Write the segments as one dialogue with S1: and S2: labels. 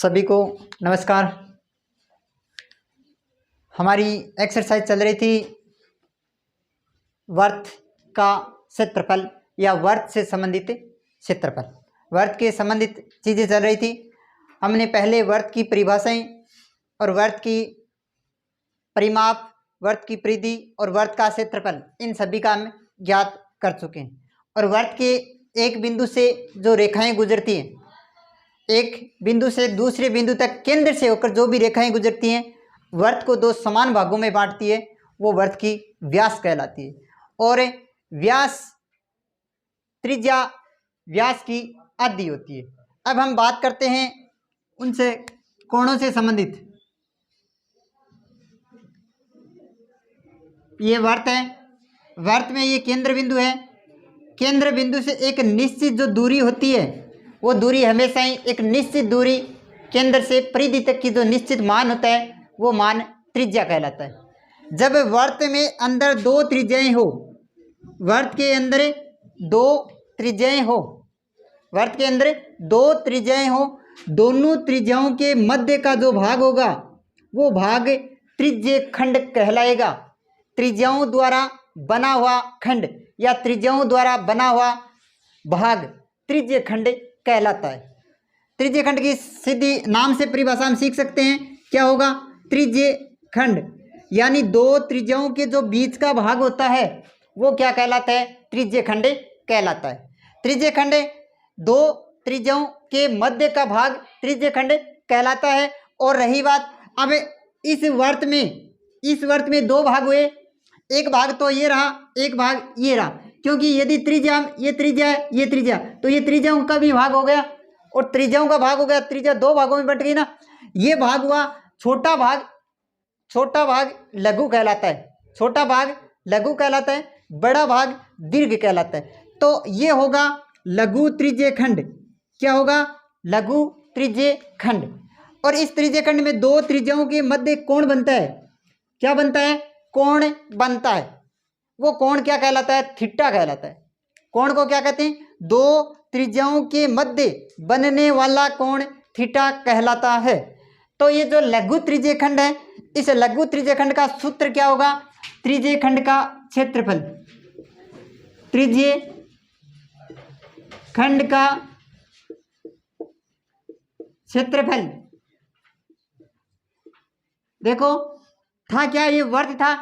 S1: सभी को नमस्कार। हमारी एक्सरसाइज चल रही थी वर्त का क्षेत्रफल या वर्त से संबंधित क्षेत्रफल। वर्त के संबंधित चीज़ें चल रही थी। हमने पहले वर्त की परिभाषाएं और वर्त की परिमाप, वर्त की परिधि और वर्त का क्षेत्रफल, इन सभी का हम ज्ञात कर चुके हैं। और वर्त के एक बिंदु से जो रेखाएं गुजरती हैं, एक बिंदु से दूसरे बिंदु तक केंद्र से होकर जो भी रेखाएं गुजरती हैं, वर्त को दो समान भागों में बांटती है, वो वर्त की व्यास कहलाती है। और व्यास त्रिज्या व्यास की आधी होती है। अब हम बात करते हैं उनसे कोणों से संबंधित। ये वर्त है, वर्त में ये केंद्र बिंदु है। केंद्र बिंदु से एक निश्चित जो दूरी होती है, वो दूरी हमेशा ही एक निश्चित दूरी, केंद्र से परिधि तक की जो निश्चित मान होता है, वो मान त्रिज्या कहलाता है। जब वर्त में अंदर दो त्रिज्याएं हो, वर्त के अंदर दो त्रिज्याएं हो, वर्त के अंदर दो त्रिज्याएं हो, दोनों त्रिज्याओं के मध्य का जो भाग होगा, वो भाग त्रिज्य खंड कहलाएगा। त्रिज्याओं द्वारा बना हुआ खंड या त्रिज्याओं द्वारा बना हुआ भाग त्रिज्य खंड कहलाता है। त्रिज्य खंड की सीधी नाम से परिभाषा हम सीख सकते हैं, क्या होगा? त्रिज्य खंड यानी दो त्रिज्याओं के जो बीच का भाग होता है, वो क्या कहलाता है? त्रिज्य खंड कहलाता है। त्रिज्य खंड दो त्रिज्याओं के मध्य का भाग त्रिज्य खंड कहलाता है। और रही बात, अब इस वर्त में दो भाग हुए, एक भाग तो ये रहा, एक भाग ये रहा। क्योंकि यदि त्रिज्या, ये त्रिज्या है, ये त्रिज्या, तो ये त्रिज्याओं का भी भाग हो गया और त्रिज्याओं का भाग हो गया। त्रिज्या दो भागों में बट गई ना। ये भाग हुआ छोटा भाग लघु कहलाता है। छोटा भाग लघु कहलाता है, बड़ा भाग दीर्घ कहलाता है। तो ये होगा लघु त्रिज्य खंड। क्या होगा? लघु त्रिज्य खंड। और इस त्रिज्य खंड में दो त्रिज्याओं के मध्य कोण बनता है। क्या बनता है? कोण बनता है। वो कोण क्या कहलाता है? थीटा कहलाता है। कोण को क्या कहते हैं? दो त्रिज्याओं के मध्य बनने वाला कोण थीटा कहलाता है। तो ये जो लघु त्रिज्य खंड है, इस लघु त्रिज्य खंड का सूत्र क्या होगा? त्रिज्य खंड का क्षेत्रफल। त्रिज्य खंड का क्षेत्रफल। देखो था क्या? ये वर्त था,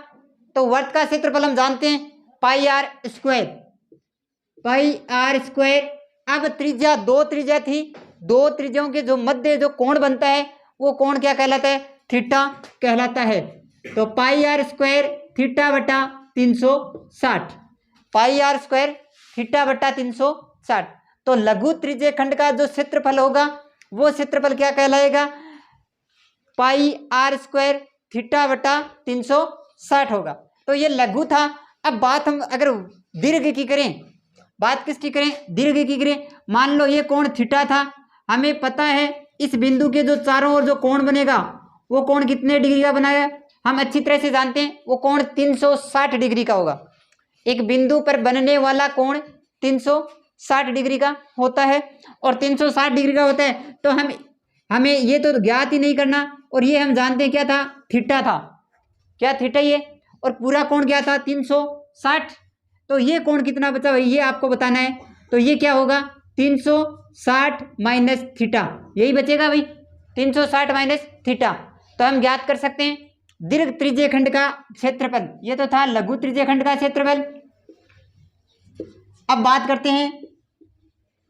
S1: तो वर्त का क्षेत्रफल हम जानते हैं pi R square. Pi R square. अब त्रिज्या दो त्रिज्या थी, दो त्रिज्याओं के जो मध्य जो कोण बनता है, वो कोण क्या कहलाता है? थीटा कहलाता है। तो पाई आर स्क्वायर थीटा बटा 360। पाई आर स्क्वायर थीटा बटा 360। तो लघु त्रिज्य खंड का जो क्षेत्रफल होगा, वो क्षेत्रफल क्या कहलाएगा? पाई आर स्क्वायर थीटा बटा 360 होगा। तो ये लघु था। अब बात हम अगर दीर्घ की करें, बात किसकी करें? दीर्घ की करें। मान लो ये कोण थीटा था, हमें पता है इस बिंदु के जो चारों ओर जो कोण बनेगा, वो कोण कितने डिग्री का बनाएगा? हम अच्छी तरह से जानते हैं, वो कोण 360 डिग्री का होगा। एक बिंदु पर बनने वाला कोण 360 डिग्री का होता है। और 360 डिग्री का होता है, तो हमें ये तो ज्ञात ही नहीं करना। और ये हम जानते हैं क्या था? थीटा था। क्या? थीटा ये। और पूरा कोण क्या था? 360। तो ये कोण कितना बचा भाई, ये आपको बताना है। तो ये क्या होगा? 360 माइनस थीटा, यही बचेगा भाई, 360 माइनस थीटा। तो हम ज्ञात कर सकते हैं दीर्घ त्रिज्य खंड का क्षेत्रफल। ये तो था लघु त्रिज्य खंड का क्षेत्रफल। अब बात करते हैं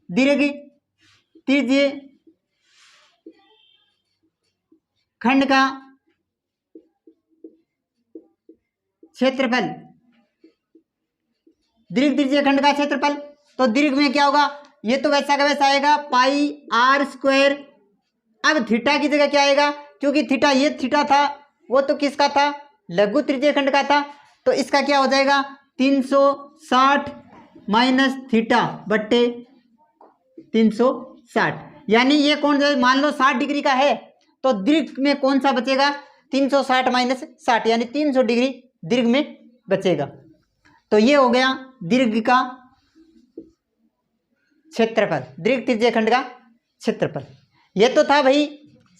S1: दीर्घ त्रिज्य खंड का क्षेत्रफल। दीर्घ त्रिज्य खंड का क्षेत्रफल, तो दीर्घ में क्या होगा? ये तो वैसा का वैसा आएगा पाई आर स्क्वायर। अब थीटा की जगह क्या आएगा? क्योंकि थीटा, ये थीटा था, वो तो किसका था? लघु त्रिज्य खंड का था। तो इसका क्या हो जाएगा? 360 माइनस थीटा बट्टे 360। यानी ये कौन सा, मान लो 60 डिग्री का है, तो दीर्घ में कौन सा बचेगा? 360 माइनस 60, यानी 300 डिग्री दीर्घ में बचेगा। तो ये हो गया दीर्घ का क्षेत्रफल, दीर्घ त्रिज्य खंड का क्षेत्रफल। ये तो था भाई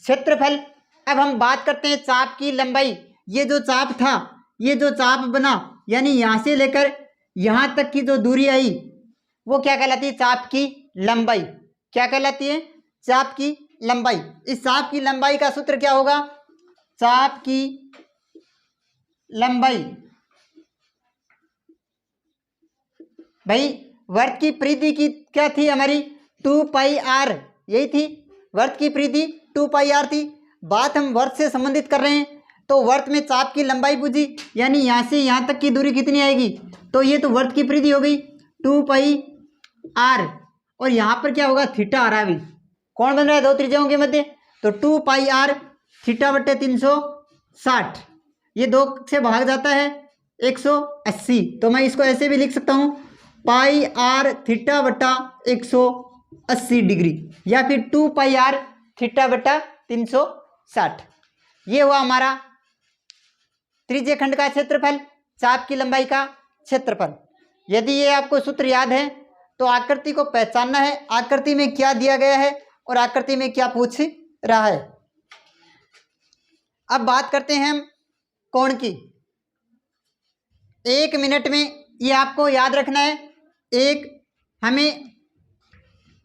S1: क्षेत्रफल। अब हम बात करते हैं चाप की लंबाई। ये जो चाप था, ये जो चाप बना, यानी यहाँ से लेकर यहाँ तक की जो दूरी आई वो क्या कहलाती है? चाप की लंबाई। क्या कहलाती है? चाप की लंबाई। इस चाप की लंबाई का सूत्र क्या होगा? चाप की लंबाई भाई वर्त की परिधि की क्या थी हमारी? 2πr, यही थी वर्त की परिधि 2πr थी। बात हम वर्त से संबंधित कर रहे हैं तो वर्त में चाप की लंबाई पूछी, यानी यहाँ से यहाँ तक की दूरी कितनी आएगी? तो ये तो वर्त की परिधि हो गई 2πr, और यहाँ पर क्या होगा? थीटा आ रहा है। अभी कौन बन रहा है दो त्रिज्याओं के मध्य? तो 2πr थीटा बटे 360, ये 2 से भाग जाता है 180। तो मैं इसको ऐसे भी लिख सकता हूँ πr थीटा बटा 180 डिग्री, या फिर 2πr थीटा बटा 360। ये हुआ हमारा त्रिज्य खंड का क्षेत्रफल, चाप की लंबाई का क्षेत्रफल। यदि ये आपको सूत्र याद है तो आकृति को पहचानना है, आकृति में क्या दिया गया है और आकृति में क्या पूछ रहा है। अब बात करते हैं हम कोण की। 1 मिनट में ये आपको याद रखना है,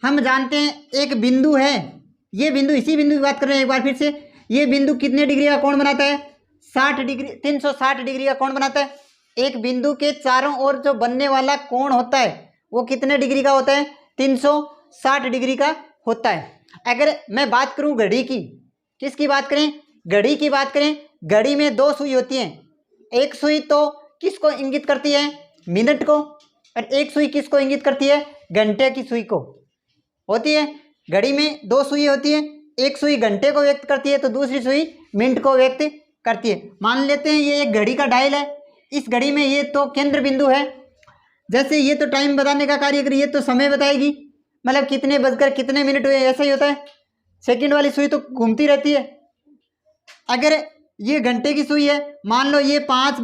S1: हम जानते हैं एक बिंदु है, ये बिंदु, इसी बिंदु की बात कर रहे हैं एक बार फिर से। ये बिंदु कितने डिग्री का कोण बनाता है? 60 डिग्री, 360 डिग्री का कोण बनाता है। एक बिंदु के चारों ओर जो बनने वाला कोण होता है वो कितने डिग्री का होता है? 360 डिग्री का होता है। अगर मैं बात करूं घड़ी की, किसकी बात करें? घड़ी की बात करें। घड़ी में 2 सुई होती हैं, एक सुई तो किसको इंगित करती है? मिनट को, और एक सुई किसको इंगित करती है? घंटे की सुई को होती है। घड़ी में 2 सुई होती है, एक सुई घंटे को व्यक्त करती है तो दूसरी सुई मिनट को व्यक्त करती है। मान लेते हैं ये एक घड़ी का डायल है, इस घड़ी में ये तो केंद्र बिंदु है। जैसे ये तो टाइम बताने का कार्य कर रही है, तो समय बताएगी, मतलब कितने बजकर कितने मिनट हुए, ऐसा ही होता है। सेकंड वाली सुई तो घूमती रहती है। अगर ये घंटे की सुई है, मान लो ये 5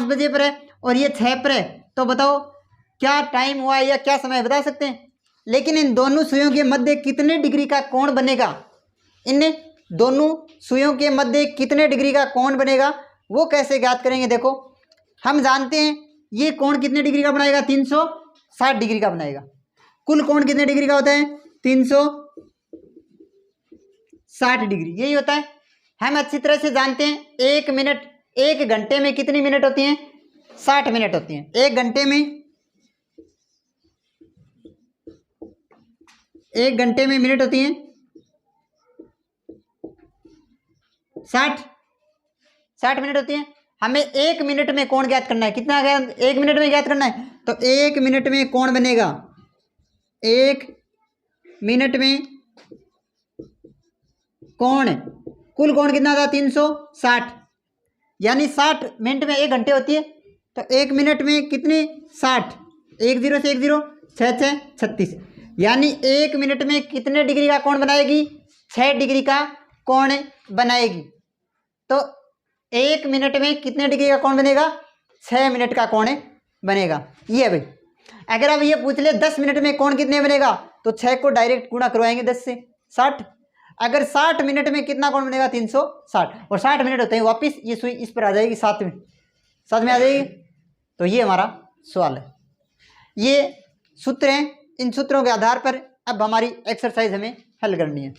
S1: बजे पर है और ये 6 पर है, तो बताओ क्या टाइम हुआ या क्या समय बता सकते हैं। लेकिन इन दोनों सुइयों के मध्य कितने डिग्री का कोण बनेगा? इन दोनों सुइयों के मध्य कितने डिग्री का कोण बनेगा वो कैसे ज्ञात करेंगे? देखो हम जानते हैं ये कोण कितने डिग्री का बनाएगा? 360 डिग्री का बनाएगा। कुल कोण कितने डिग्री का होता है? 360 डिग्री, यही होता है। हम अच्छी तरह से जानते हैं 1 मिनट, 1 घंटे में कितनी मिनट होती हैं? 60 मिनट होती हैं। 1 घंटे में मिनट होती हैं 60 मिनट होती हैं। हमें 1 मिनट में कोण ज्ञात करना है। कितना 1 मिनट में ज्ञात करना है? तो 1 मिनट में कोण बनेगा, 1 मिनट में कोण, कुल कोण कितना था? 360, यानी 60 मिनट में 1 घंटे होती है, तो 1 मिनट में कितनी? 60, 1 0 से 1 0, 6 6 36, यानी 1 मिनट में कितने डिग्री का कोण बनाएगी? 6 डिग्री का कोण बनाएगी। तो 1 मिनट में कितने डिग्री का कोण बनेगा? 6 मिनट का कोण बनेगा। ये भाई अगर अब ये पूछ ले 10 मिनट में कोण कितने बनेगा, तो 6 को डायरेक्ट गुणा करवाएंगे 10 से, 60। अगर 60 मिनट में कितना कोण बनेगा? 360, और 60 मिनट होते हैं वापिस ये सुई इस पर आ जाएगी, 7 में आ जाएगी। तो ये हमारा सवाल है। ये सूत्र हैं, इन सूत्रों के आधार पर अब हमारी एक्सरसाइज हमें हल करनी है।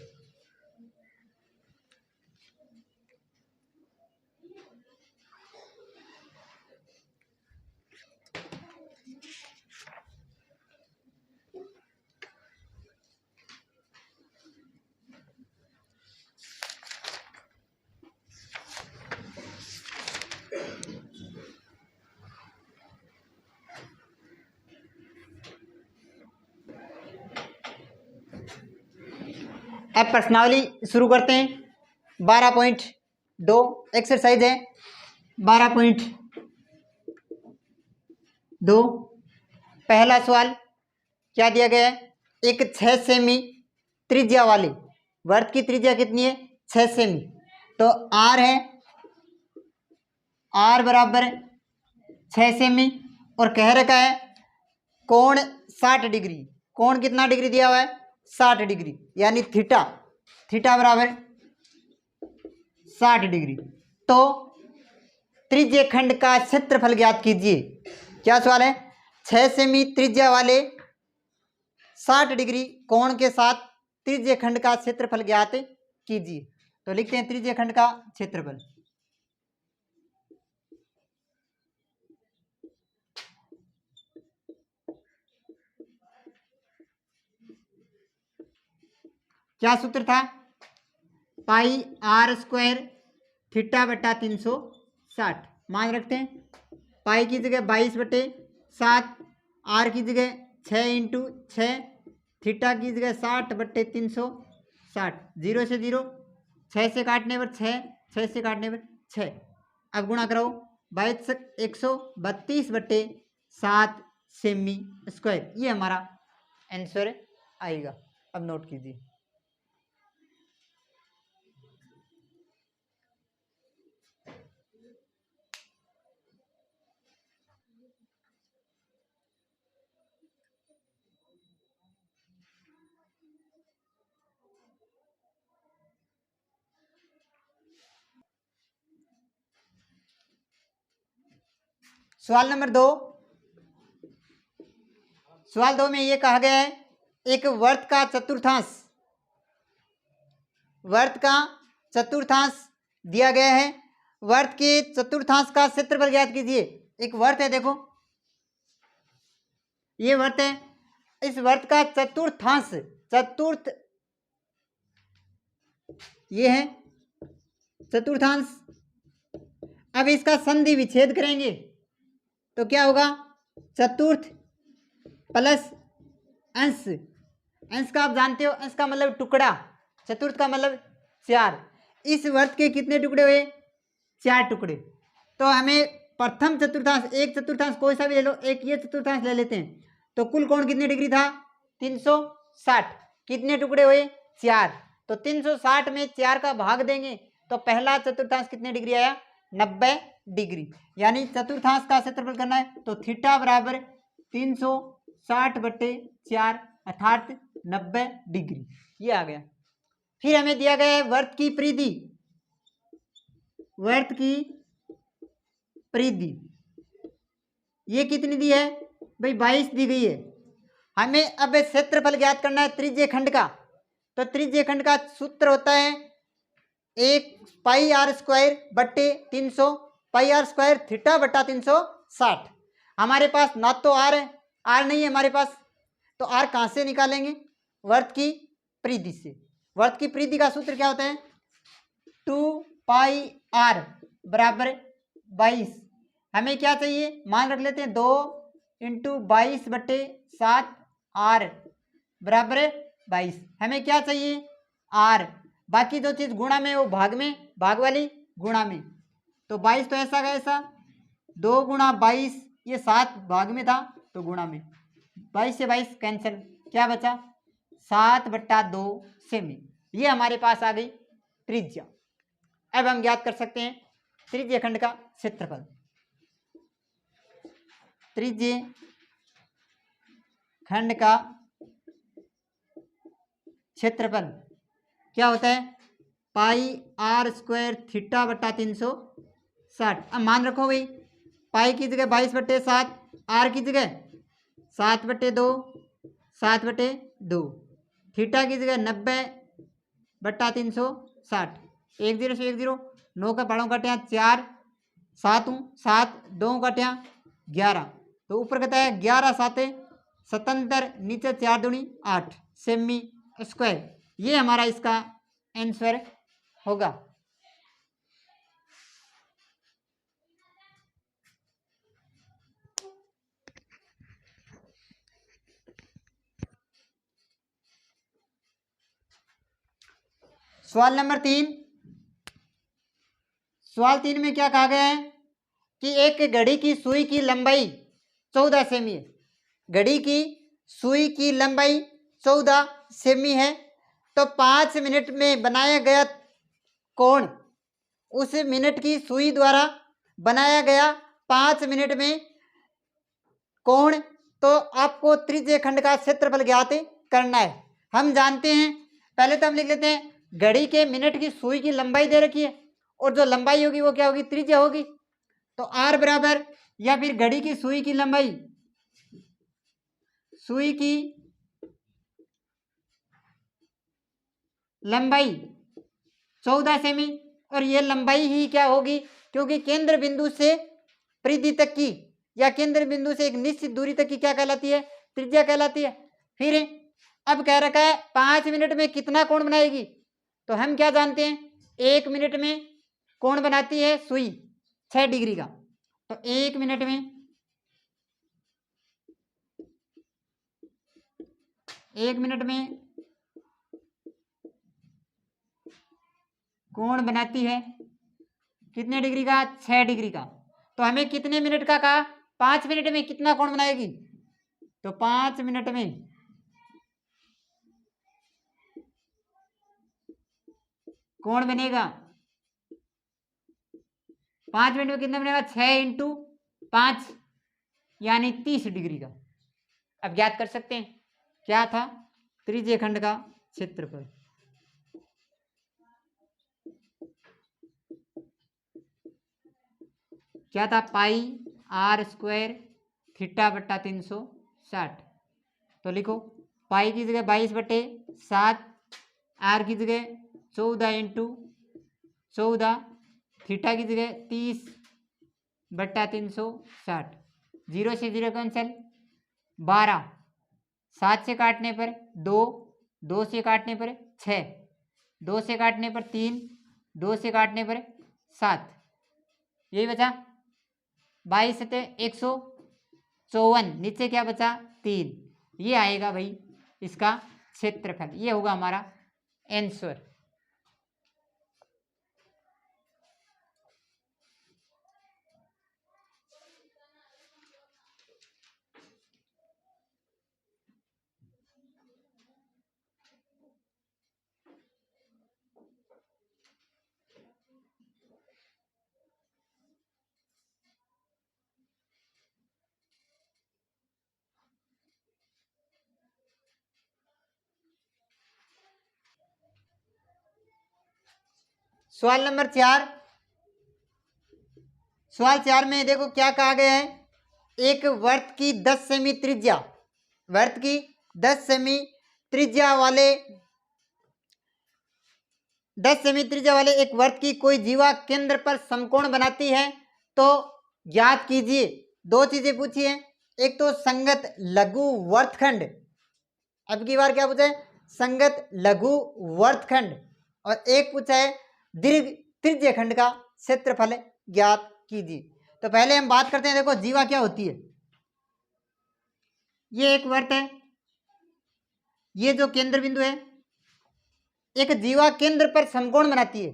S1: अब प्रश्नावली शुरू करते हैं। 12.2 एक्सरसाइज है। 12.2 पहला सवाल क्या दिया गया है? एक 6 सेमी त्रिज्या वाली वर्त की त्रिज्या कितनी है? 6 सेमी। तो आर है, आर बराबर 6 सेमी, और कह रखा है कोण 60 डिग्री। कोण कितना डिग्री दिया हुआ है? 60 डिग्री, यानी थीटा बराबर 60 डिग्री। तो त्रिज्य खंड का क्षेत्रफल ज्ञात कीजिए। क्या सवाल है? 6 सेमी त्रिज्या वाले 60 डिग्री कोण के साथ त्रिज्य खंड का क्षेत्रफल ज्ञात कीजिए। तो लिखते हैं त्रिज्य खंड का क्षेत्रफल। क्या सूत्र था? पाई आर स्क्वायर थीटा बटा 360 मान रखते हैं। पाई की जगह 22/7, आर की जगह 6 × 6, थीटा की जगह 60/360, 0 से 0, 6 से काटने पर 6, 6 से काटने पर 6। अब गुणा कराओ 132/7 सेमी स्क्वायर। ये हमारा आंसर आएगा। अब नोट कीजिए। सवाल नंबर 2। सवाल 2 में ये कहा गया है एक वर्त का चतुर्थांश दिया गया है। वर्त के चतुर्थांश का क्षेत्रफल ज्ञात कीजिए। एक वर्त है, देखो ये वर्त है। इस वर्त का चतुर्थांश, चतुर्थ ये है चतुर्थांश। अब इसका संधि विच्छेद करेंगे तो क्या होगा? चतुर्थ प्लस अंश। अंश का आप जानते हो, अंश का मतलब टुकड़ा, चतुर्थ का मतलब 4। इस वर्त के कितने टुकड़े हुए? 4 टुकड़े। तो हमें प्रथम चतुर्थांश, एक चतुर्थांश कोई सा भी ले लो, एक ये चतुर्थांश ले लेते हैं। तो कुल कोण कितने डिग्री था? 360। कितने टुकड़े हुए? 4। तो 360 में 4 का भाग देंगे तो पहला चतुर्थांश कितने डिग्री आया? 90 डिग्री। यानी चतुर्थांश का क्षेत्रफल करना है तो थीटा बराबर 360/4 अर्थात 90 डिग्री। ये आ गया। फिर हमें दिया गया है वर्त की परिधि। वर्त की परिधि ये कितनी दी है भाई? 22 दी गई है। हमें अब क्षेत्रफल ज्ञात करना है त्रिज्य खंड का। तो त्रिज्य खंड का सूत्र होता है 1 पाई आर स्क्वायर बटे 300, पाई आर स्क्वायर थीटा बटा 360। हमारे पास ना तो आर है, आर नहीं है हमारे पास, तो आर कहाँ से निकालेंगे? वर्त की परिधि से। वर्त की परिधि का सूत्र क्या होता है? 2 पाई आर बराबर 22। हमें क्या चाहिए? मान रख लेते हैं 2 × 22/7 आर बराबर 22। हमें क्या चाहिए? आर। बाकी जो चीज गुणा में वो भाग में, भाग वाली गुणा में। तो 22 तो ऐसा का ऐसा, 2 × 22, ये 7 भाग में था तो गुणा में। 22 से 22 कैंसिल, क्या बचा? 7/2 सेमी। ये हमारे पास आ गई त्रिज्या। अब हम ज्ञात कर सकते हैं त्रिज्य खंड का क्षेत्रफल। त्रिज्य खंड का क्षेत्रफल क्या होता है? पाई आर स्क्वायर थीटा बटा 360। अब मान रखो भाई, पाई की जगह 22/7, आर की जगह 7/2, 7/2, थीटा की जगह 90/360। 1 0 से 1 0, 9 का पढ़ों कटिया 4, 7 7, 2 कटिया 11। तो ऊपर कहता है 11 7 77, नीचे 4 दूनी 8 सेमी स्क्वायर। ये हमारा इसका आंसर होगा। सवाल नंबर 3। सवाल 3 में क्या कहा गया है कि एक घड़ी की सुई की लंबाई 14 सेमी है। घड़ी की सुई की लंबाई 14 सेमी है। तो 5 मिनट में बनाया गया कोण उस मिनट की सुई द्वारा बनाया गया 5 मिनट में कोण। तो आपको त्रिज्य खंड का क्षेत्रफल ज्ञात करना है। हम जानते हैं, पहले तो हम लिख लेते हैं घड़ी के मिनट की सुई की लंबाई दे रखी है और जो लंबाई होगी वो क्या होगी, त्रिज्या होगी। तो आर बराबर, या फिर घड़ी की सुई की लंबाई, सुई की लंबाई 14 सेमी, और ये लंबाई ही क्या होगी, क्योंकि केंद्र बिंदु से परिधि तक की या केंद्र बिंदु से एक निश्चित दूरी तक की क्या कहलाती है, त्रिज्या कहलाती है। फिर अब कह रखा है 5 मिनट में कितना कोण बनाएगी, तो हम क्या जानते हैं, 1 मिनट में कोण बनाती है सुई 6 डिग्री का। तो 1 मिनट में, 1 मिनट में कोण बनाती है कितने डिग्री का, 6 डिग्री का। तो हमें कितने मिनट का कहा, 5 मिनट में कितना कोण बनाएगी, तो 5 मिनट में कोण बनेगा, 5 मिनट में कितना बनेगा, 6 इंटू 5 यानी 30 डिग्री का। अब ज्ञात कर सकते हैं क्या था, त्रिज्य खंड का क्षेत्रफल। क्या था, पाई आर स्क्वायर थीटा बट्टा 360। तो लिखो पाई की जगह 22/7, आर की जगह 14 इंटू 14, थीटा की जगह 30/360। 0 से 0 कैंसिल, 12, 7 से काटने पर 2, 2 से काटने पर 6, 2 से काटने पर 3, 2 से काटने पर 7, यही बचा 22 से 154, नीचे क्या बचा 3। ये आएगा भाई इसका क्षेत्रफल, ये होगा हमारा आंसर। सवाल नंबर 4, सवाल 4 में देखो क्या कहा गया है, एक वर्त की 10 सेमी त्रिज्या, वर्त की 10 सेमी त्रिज्या वाले 10 सेमी त्रिज्या वाले एक वर्त की कोई जीवा केंद्र पर समकोण बनाती है, तो ज्ञात कीजिए। 2 चीजें पूछी है, एक तो संगत लघु वर्तखंड, अब की बार क्या पूछा है, संगत लघु वर्तखंड, और एक पूछा है दीर्घ त्रिज्य खंड का क्षेत्रफल ज्ञात कीजिए। तो पहले हम बात करते हैं, देखो जीवा क्या होती है, ये एक वर्त है, ये जो केंद्र बिंदु है, एक जीवा केंद्र पर समकोण बनाती है।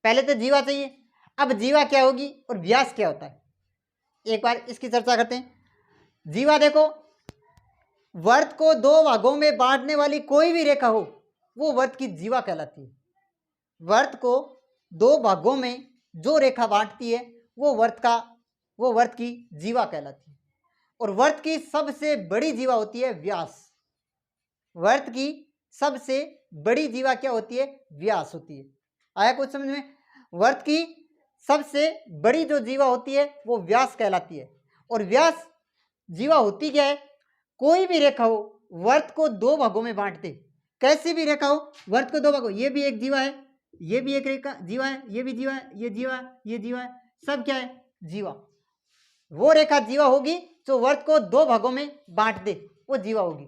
S1: पहले तो जीवा चाहिए, अब जीवा क्या होगी और व्यास क्या होता है, एक बार इसकी चर्चा करते हैं। जीवा देखो, वर्त को 2 भागों में बांटने वाली कोई भी रेखा हो वो वर्त की जीवा कहलाती है। वर्त को 2 भागों में जो रेखा बांटती है वो वर्त की जीवा कहलाती है। और वर्त की सबसे बड़ी जीवा होती है व्यास, वर्त की सबसे बड़ी जीवा क्या होती है, व्यास होती है। आया कुछ समझ में, वर्त की सबसे बड़ी जो जीवा होती है वो व्यास कहलाती है। और व्यास जीवा होती क्या है, कोई भी रेखा हो वर्त को 2 भागों में बांट दे, कैसी भी रेखा हो वर्त को 2 भागों, ये भी एक जीवा है, ये भी एक रेखा जीवा है, ये भी जीवा है, ये जीवा है, ये जीवा है, सब क्या है जीवा। वो रेखा जीवा होगी जो वर्त को 2 भागों में बांट दे, वो जीवा होगी।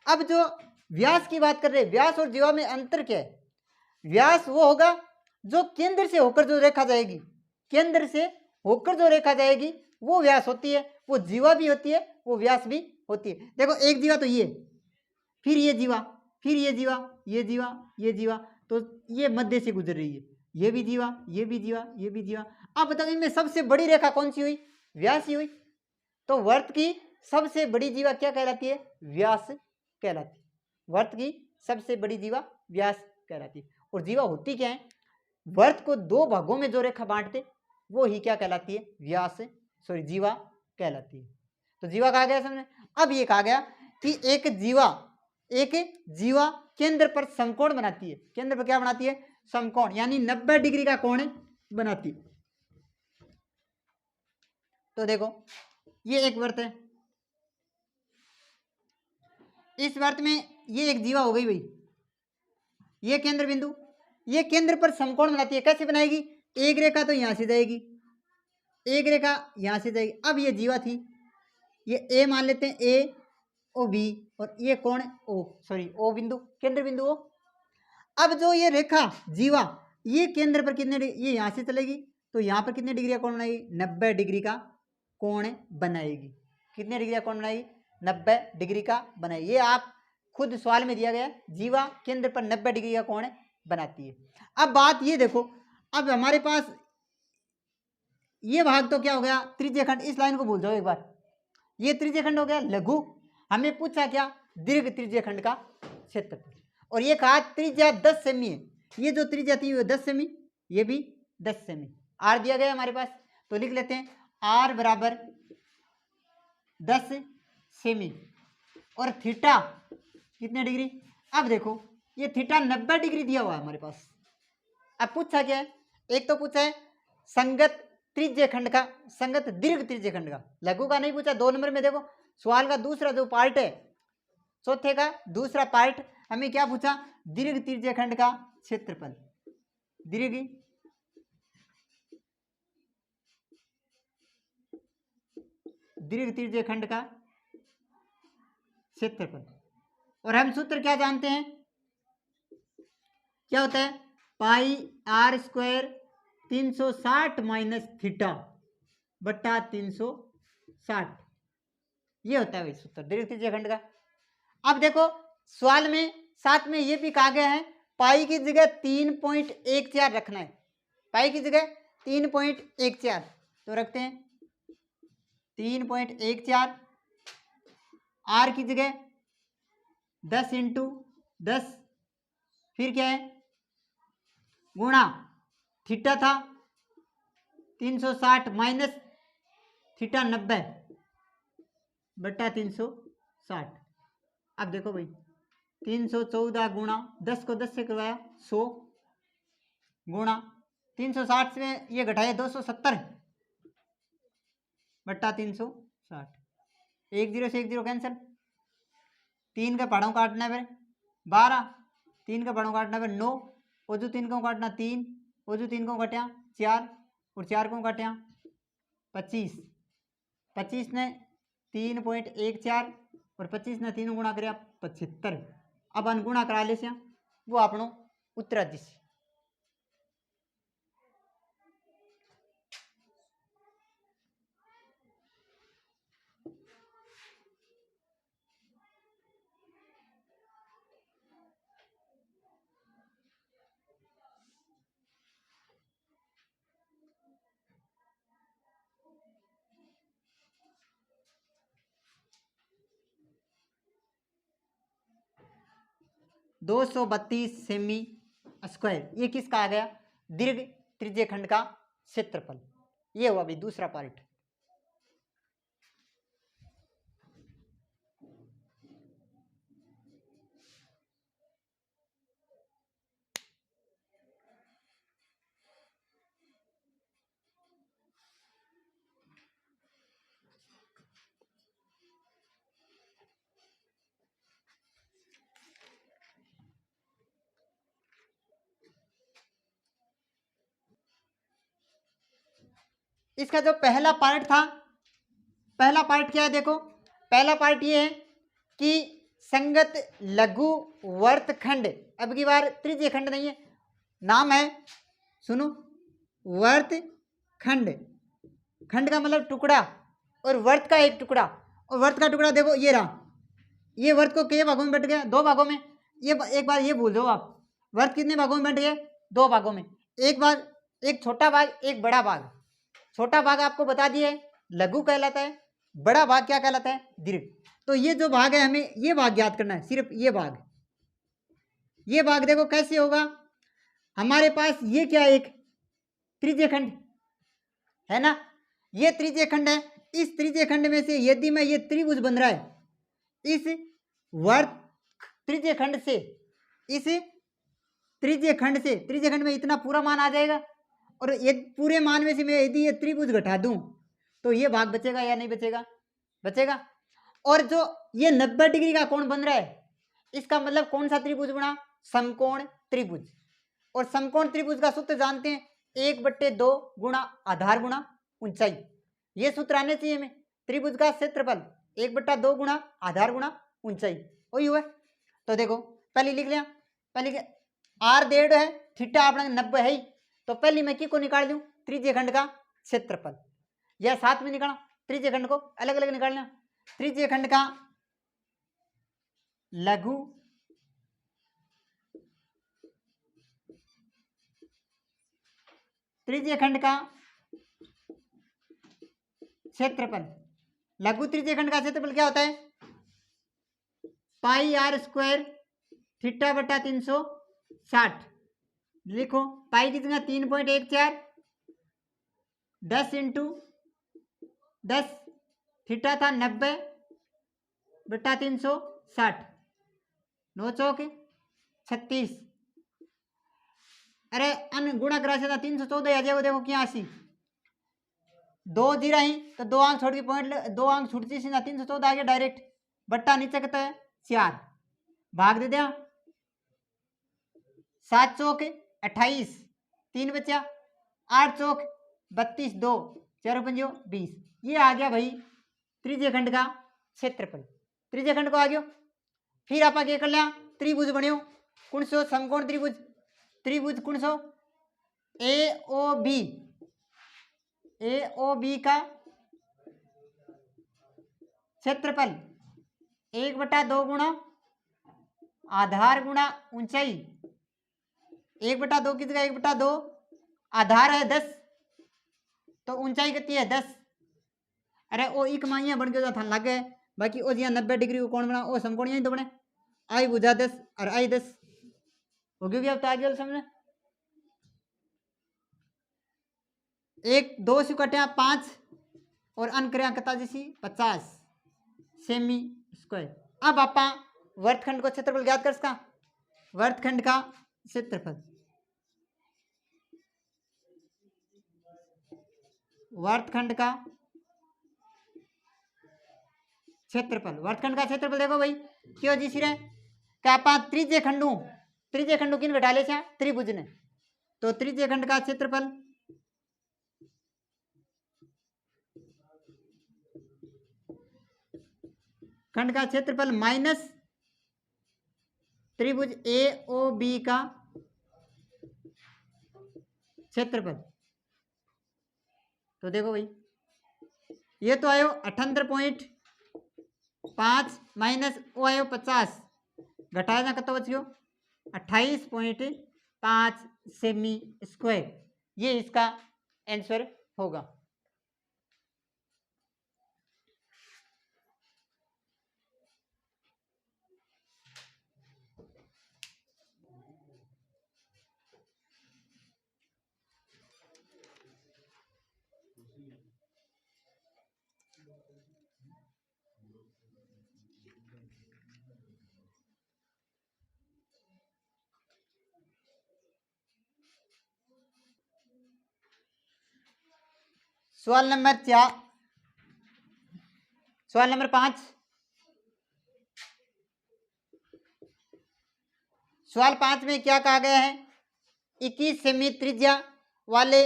S1: अब जो व्यास की बात कर रहे हैं, व्यास और जीवा में अंतर क्या है, व्यास वो होगा जो केंद्र से होकर जो रेखा जाएगी, केंद्र से होकर जो रेखा जाएगी वो व्यास होती है, वो जीवा भी होती है, वो व्यास भी होती है। देखो एक जीवा तो ये, फिर ये जीवा, फिर ये जीवा, ये जीवा, ये जीवा, तो ये मध्य से गुजर रही है, ये भी जीवा, ये भी जीवा, ये भी जीवा। अब बताओ इनमें सबसे बड़ी रेखा कौन सी हुई, व्यास ही हुई। तो वर्त की सबसे बड़ी जीवा क्या कहलाती है, व्यास कहलाती है। वर्त की सबसे बड़ी जीवा व्यास कहलाती है। और जीवा होती क्या है, वर्त को 2 भागों में जो रेखा बांटते वो ही क्या कहलाती है, व्यास, सॉरी जीवा कहलाती है। तो जीवा कहा गया समझे। अब ये कहा गया कि एक जीवा केंद्र पर समकोण बनाती है, केंद्र पर क्या बनाती है, समकोण, यानी 90 डिग्री का कोण बनाती है। तो देखो ये एक वृत्त है, इस वृत्त में ये एक जीवा हो गई भाई, ये केंद्र बिंदु, ये केंद्र पर समकोण बनाती है। कैसे बनाएगी? एक रेखा तो यहां से जाएगी, एक रेखा यहां से जाएगी। अब ये जीवा थी, ये ए मान लेते हैं, ए ओ बी, और ये कौन है? ओ सॉरी ओ बिंदु, केंद्र बिंदु ओ। अब जो ये रेखा जीवा, ये केंद्र पर कितने, ये यहां से चलेगी तो यहां पर कितने डिग्री का कोण बनाएगी? 90 डिग्री का कोण बनाएगी। कितने डिग्री का कोण बनाएगी? 90 डिग्री का बनाएगी। ये आप खुद सवाल में दिया गया, जीवा केंद्र पर 90 डिग्री का कोण बनाती है। अब बात ये देखो, अब हमारे पास ये भाग तो क्या हो गया? त्रिज्यखंड। इस लाइन को भूल जाओ एक बार, ये त्रिज्यखंड हो गया लघु। हमें पूछा क्या? दीर्घ त्रिज्यखंड का क्षेत्रफल। और ये कहा त्रिज्या 10 सेमी है, ये जो त्रिज्या थी वो 10 सेमी, ये भी 10 सेमी। आर दिया गया हमारे पास, तो लिख लेते हैं आर बराबर 10 सेमी, और थीटा कितने डिग्री? अब देखो ये थीटा 90 डिग्री दिया हुआ है हमारे पास। अब पूछा क्या है? एक तो पूछा है संगत त्रिज्यखंड का, संगत दीर्घ त्रिज्यखंड का, लघु का नहीं पूछा। 2 नंबर में देखो सवाल का दूसरा जो पार्ट है, चौथे का दूसरा पार्ट, हमें क्या पूछा? दीर्घ त्रिज्यखंड का क्षेत्रफल, दीर्घ त्रिज्यखंड का क्षेत्रफल। और हम सूत्र क्या जानते हैं? क्या होता है? पाई आर स्क्वायर 360 माइनस थीटा बट्टा 360, ये होता है भाई सूत्र दीर्घ त्रिज्यखंड का। अब देखो सवाल में साथ में ये भी कहा गया है पाई की जगह 3.14 रखना है, पाई की जगह 3.14, तो रखते हैं 3.14, आर की जगह 10 इंटू 10, फिर क्या है गुणा थीटा था 360 माइनस थीटा 90 बट्टा 360। अब देखो भाई 314 गुणा 10 को 10 से करवाया 100, गुणा 360 से ये घटाया 270 बट्टा 360, 1 0 से 1 0 कैंसिल, 3 का पहाड़ों काटना है 12, 3 का पहाड़ों काटना है 9, और जो 3 को काटना 3, और जो 3 को काटा 4, और 4 को काटा 25, 25 ने 3.14 और 25 ने 3 गुणा कर 75। अब अनगुणा करा ले से वो आपनो उत्तर दिश। दो 232 सेमी स्क्वायर, ये किसका आ गया? दीर्घ त्रिज्यखंड का क्षेत्रफल। ये हुआ भाई दूसरा पार्ट। इसका जो पहला पार्ट था, पहला पार्ट क्या है? देखो पहला पार्ट ये है कि संगत लघु वर्तखंड, अब की बार त्रिज्यखंड नहीं है, नाम है सुनो वर्तखंड। खंड का मतलब टुकड़ा, और वर्त का एक टुकड़ा, और वर्त का टुकड़ा देखो ये रहा, ये वर्त को कितने भागों में बट गया? 2 भागों में। ये एक बार ये भूल जाओ आप, वर्त कितने भागों में बट गए? 2 भागों में। एक बार एक छोटा भाग, एक बड़ा भाग। छोटा भाग आपको बता दिए लघु कहलाता है, बड़ा भाग क्या कहलाता है? दीर्घ। तो ये जो भाग है हमें ये भाग ज्ञात करना है, सिर्फ ये भाग। ये भाग देखो कैसे होगा, हमारे पास ये क्या है? एक त्रिज्यखंड है ना, ये त्रिज्यखंड है। इस त्रिज्यखंड में से यदि मैं ये त्रिभुज बन रहा है, इस वर्त त्रिज्यखंड से, इस त्रिज्यखंड से, त्रिज्यखंड में इतना पूरा मान आ जाएगा, और ये पूरे मान में से मैं यदि ये त्रिभुज घटा दूं तो ये भाग बचेगा या नहीं बचेगा? बचेगा। और जो ये 90 डिग्री का कोण बन रहा है, इसका मतलब कौन सा त्रिभुज बना? समकोण त्रिभुज। और समकोण त्रिभुज का सूत्र जानते हैं, 1/2 गुणा आधार गुणा ऊंचाई। ये सूत्र आने चाहिए हमें। त्रिभुज का क्षेत्रफल 1/2 गुणा आधार गुणा ऊंचाई, वही हुआ। तो देखो पहले लिख लिया, पहले आर 1.5 है, थीटा अपना 90 है ही, तो पहले मैं की को निकाल दूं, त्रिज्य खंड का क्षेत्रफल, या साथ में निकाला त्रिज्य खंड को अलग अलग निकालना। त्रिज्य खंड का लघु त्रिज्य खंड का क्षेत्रफल, लघु त्रिज्य खंड का क्षेत्रफल क्या होता है? पाई आर स्क्वायर थीटा बटा 360। लिखो पाई की जगह 3.14 10 इंटू 10, थीटा था 90 बटा 360, 9 चौक 36। अरे अन गुणा करा था 314 आ जाएगा। देखो क्या 80 2 जीरा ही तो 2 अंक छोड़ के पॉइंट 2 अंक छूटती सीधा 314 आ गया डायरेक्ट, बट्टा नीचे कितना है 4, भाग दे दिया 7 चौक 28, 3 बचा 8 चौक 32, 2 4 पंजो 20। ये आ गया भाई त्रिज्य खंड का क्षेत्रफल। त्रिज्य खंड को आ गयो। फिर आप क्या कर लिया, त्रिभुज बनियो कौन सो? समकोण त्रिभुज। त्रिभुज कौन सो? ए ओ बी का क्षेत्रफल 1/2 गुणा आधार गुणा ऊंचाई। 1/2 की जगह 1/2, आधार है 10 तो ऊंचाई कितनी है 10। अरे ओ एक माइया बन गया था लगे, बाकी ओ जिया 90 डिग्री को कौन बना? ओ समकोण यही तो बने। आई बुझा 10 और आई 10 हो गई। अब तो आगे समझ 1 2 से कटे 5 और अन करें कता जैसी 50 सेमी स्क्वायर। अब आप वर्तखंड को क्षेत्रफल ज्ञात कर सका। वर्तखंड का क्षेत्रफल, वर्तखंड का क्षेत्रफल, वर्तखंड का क्षेत्रफल देखो भाई क्यों जी सिरे क्या आप त्रिज्य खंडू किन घटा ले त्रिभुज ने, तो त्रिज्य खंड का क्षेत्रफल खंड का क्षेत्रफल माइनस त्रिभुज ए ओ बी का क्षेत्रफल। तो देखो भाई ये तो आयो 78.5 माइनस वो आयो 50, घटाया था कत बच गयो 28.5 सेमी स्क्वायर। ये इसका आंसर होगा। सवाल नंबर 4, सवाल नंबर 5। सवाल 5 में क्या कहा गया है? 21 सेमी त्रिज्या वाले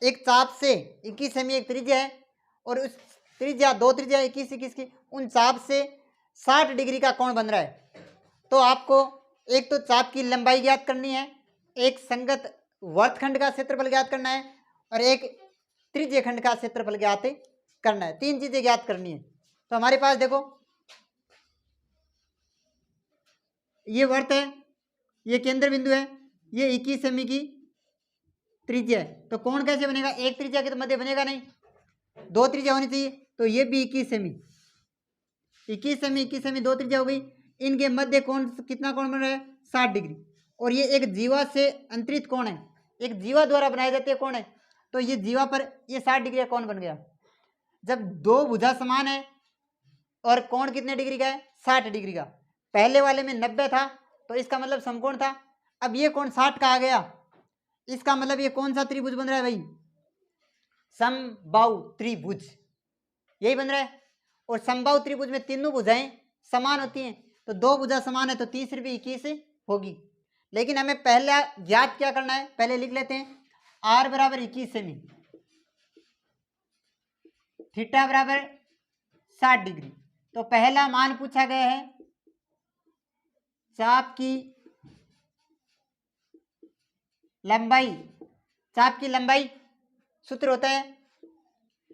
S1: एक चाप से 21 सेमी एक त्रिज्या है और उस त्रिज्या 2 त्रिज्या 21 21 की उन चाप से 60 डिग्री का कोण बन रहा है। तो आपको एक तो चाप की लंबाई ज्ञात करनी है, एक संगत वर्तखंड का क्षेत्रफल ज्ञात करना है और एक त्रिज्य खंड का क्षेत्रफल ज्ञात करना है। 3 चीजें ज्ञात करनी है। तो हमारे पास देखो ये वर्त है, ये केंद्र बिंदु है, ये 21 सेमी की त्रिज्या है। तो कोण कैसे बनेगा? एक त्रिज्या के तो मध्य बनेगा नहीं, 2 त्रिज्या होनी चाहिए। तो ये भी 21 सेमी 2 त्रिज्या हो गई। इनके मध्य कोण कितना कोण बन रहा है? 60 डिग्री। और ये एक जीवा से अंतरित कोण है, एक जीवा द्वारा बनाए जाते कोण है। तो ये जीवा पर ये 60 डिग्री का कोण बन गया। जब 2 भुजा समान है और कोण कितने डिग्री का है? 60 डिग्री का। पहले वाले में 90 था तो इसका मतलब समकोण था। अब ये कोण 60 का आ गया, इसका मतलब ये कौन सा त्रिभुज बन रहा है भाई? समबाहु त्रिभुज, यही बन रहा है। और समबाहु त्रिभुज में तीनों भुजाएं समान होती हैं, तो दो भुजा समान है तो तीसरी भी 21 होगी। लेकिन हमें पहला ज्ञात क्या करना है, पहले लिख लेते हैं। r बराबर 21 सेमी, थीटा बराबर 60 डिग्री। तो पहला मान पूछा गया है चाप की लंबाई। चाप की लंबाई सूत्र होता है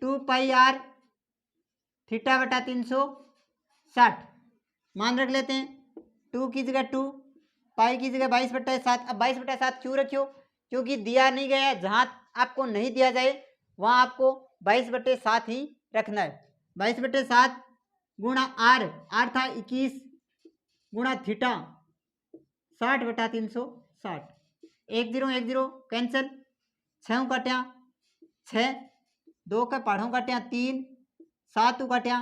S1: 2 पाई r थीटा बटा 360। मान रख लेते हैं, 2 की जगह 2, पाई की जगह 22/7। अब 22/7 क्यों रखियो? क्योंकि दिया नहीं गया है, जहां आपको नहीं दिया जाए वहां आपको 22/7 ही रखना है। 22/7 गुणा r था 21 गुणा थीटा 60/360। 1 0 1 0 कैंसिल, 6 काट्या 6, 2 का पढ़ों काट्या 3, 7 काट्या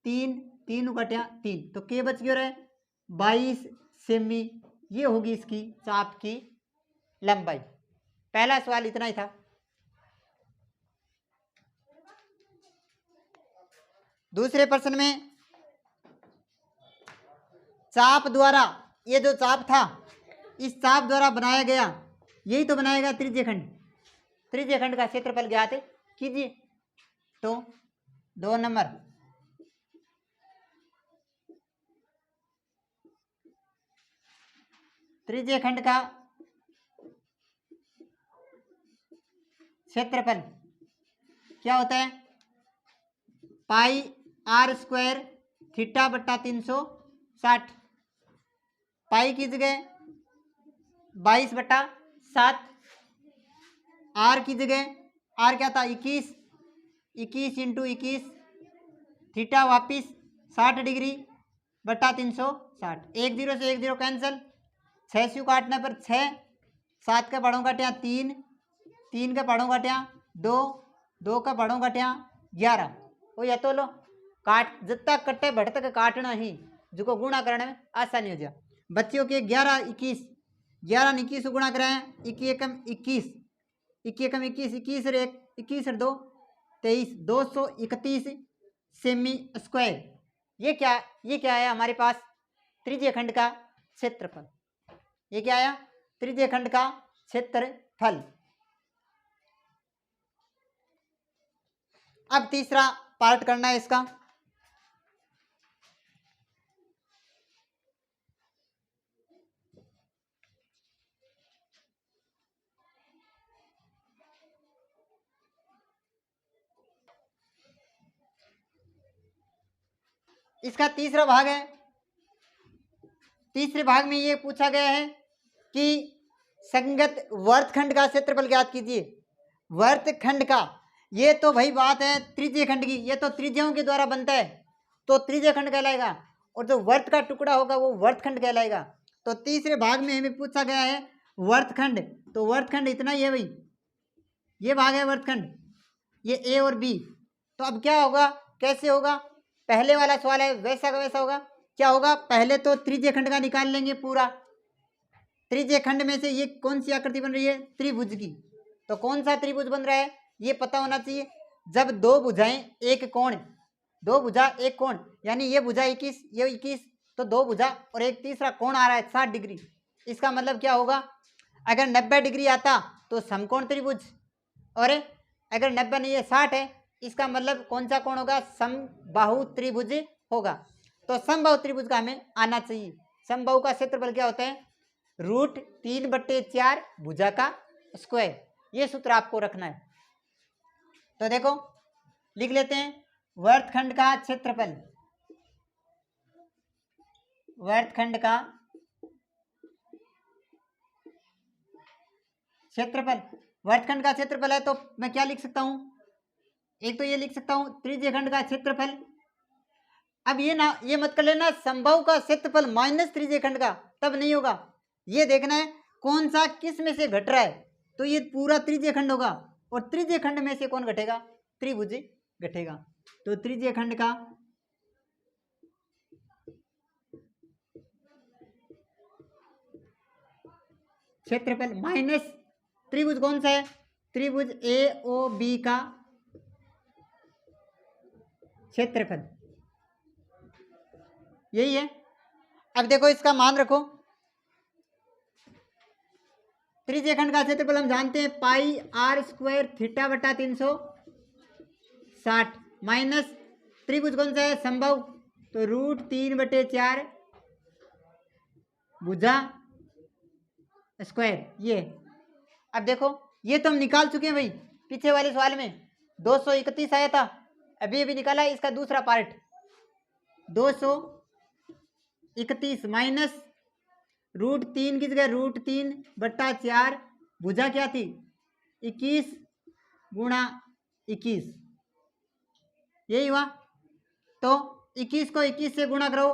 S1: 3, 3 काट्या 3, तो के बच गया रहे 22 सेमी। ये होगी इसकी चाप की लंबाई। पहला सवाल इतना ही था। दूसरे प्रश्न में चाप द्वारा, ये जो चाप था इस चाप द्वारा बनाया गया, यही तो बनाएगा त्रिज्य खंड। त्रिज्य खंड का क्षेत्रफल ज्ञात कीजिए। तो 2 नंबर, त्रिज्य खंड का क्षेत्रफल क्या होता है? पाई r² थीटा बट्टा 360। पाई की जगह 22/7, r की जगह r क्या था 21, 21 × 21, थीटा वापिस 60 डिग्री बट्टा 360। 1 0 से 1 0 कैंसिल, 6 से काटने पर 6, 7 का पढ़ों काट्या 3, 3 का पढ़ों काट्या 2, 2 का पढ़ों काट्या 11। वो या तो लो काट जितना कट्टे भट तक काटना ही, जो गुणा करने में आसानी हो जाए। बच्चियों के 11 21, 11 ने 21 गुणा कराएं, 21 एकम 21, 21 एकम 21, 21 और 1, 21 और 2 23, 231 सेमी स्क्वायर। ये क्या है हमारे पास? त्रिज्य खंड का क्षेत्रफल। ये क्या आया? त्रिज्य खंड का क्षेत्रफल। अब तीसरा पार्ट करना है इसका। इसका तीसरा भाग है। तीसरे भाग में ये पूछा गया है कि संगत वर्तखंड का क्षेत्रफल ज्ञात कीजिए। वर्तखंड का, ये तो भाई बात है त्रिज्य खंड की, ये तो त्रिज्याओं के द्वारा बनता है तो त्रिज्य खंड कहलाएगा, और जो वर्त का टुकड़ा होगा वो वर्तखंड कहलाएगा। तो तीसरे भाग में हमें पूछा गया है वर्तखंड, तो वर्तखंड इतना ही है भाई, ये भाग है वर्तखंड, ये ए और बी। तो अब क्या होगा, कैसे होगा? पहले वाला सवाल है वैसा का वैसा होगा। क्या होगा? पहले तो त्रिज्य खंड का निकाल लेंगे पूरा। त्रिज्य खंड में से ये कौन सी आकृति बन रही है? त्रिभुज की। तो कौन सा त्रिभुज बन रहा है ये पता होना चाहिए। जब दो भुजाएं एक कोण, दो भुजा एक कोण, यानी ये भुजा 21 ये 21, तो दो भुजा और एक तीसरा कोण आ रहा है 60 डिग्री। इसका मतलब क्या होगा? अगर 90 डिग्री आता तो समकोण त्रिभुज, और अगर 90 नहीं है 60 है, इसका मतलब कौन सा कोण होगा? समबाहु त्रिभुज होगा। तो समबाहु त्रिभुज का हमें आना चाहिए। समबाहु का क्षेत्रफल क्या होता है? √3/4 भुजा का स्क्वायर। ये सूत्र आपको रखना है। तो देखो लिख लेते हैं, वर्तखंड का क्षेत्रफल, वर्तखंड का क्षेत्रफल, वर्तखंड का क्षेत्रफल है तो मैं क्या लिख सकता हूं? एक तो ये लिख सकता हूं त्रिज्य खंड का क्षेत्रफल। अब ये मत कर लेना समबाहु का क्षेत्रफल माइनस त्रिज्य खंड का, तब नहीं होगा। ये देखना है कौन सा किस में से घट रहा है, तो ये पूरा त्रिज्य खंड होगा, और त्रिज्य खंड में से कौन घटेगा? त्रिभुज घटेगा। तो त्रिज्य खंड का क्षेत्रफल माइनस त्रिभुज कौन सा है? त्रिभुज ए ओ बी का क्षेत्रफल यही है। अब देखो इसका मान रखो, त्रिज्य खंड का क्षेत्रफल हम जानते हैं पाई आर स्क्वायर थीटा बटा 360 माइनस त्रिभुज कौन सा है? संभव, तो √3/4 भुजा स्क्वायर ये। अब देखो ये तो हम निकाल चुके हैं भाई, पीछे वाले सवाल में 231 आया था, अभी अभी निकाला है इसका दूसरा पार्ट। 231 माइनस √3 की जगह √3/4 भुजा क्या थी? 21 गुणा 21, यही हुआ। तो 21 को 21 से गुणा करो,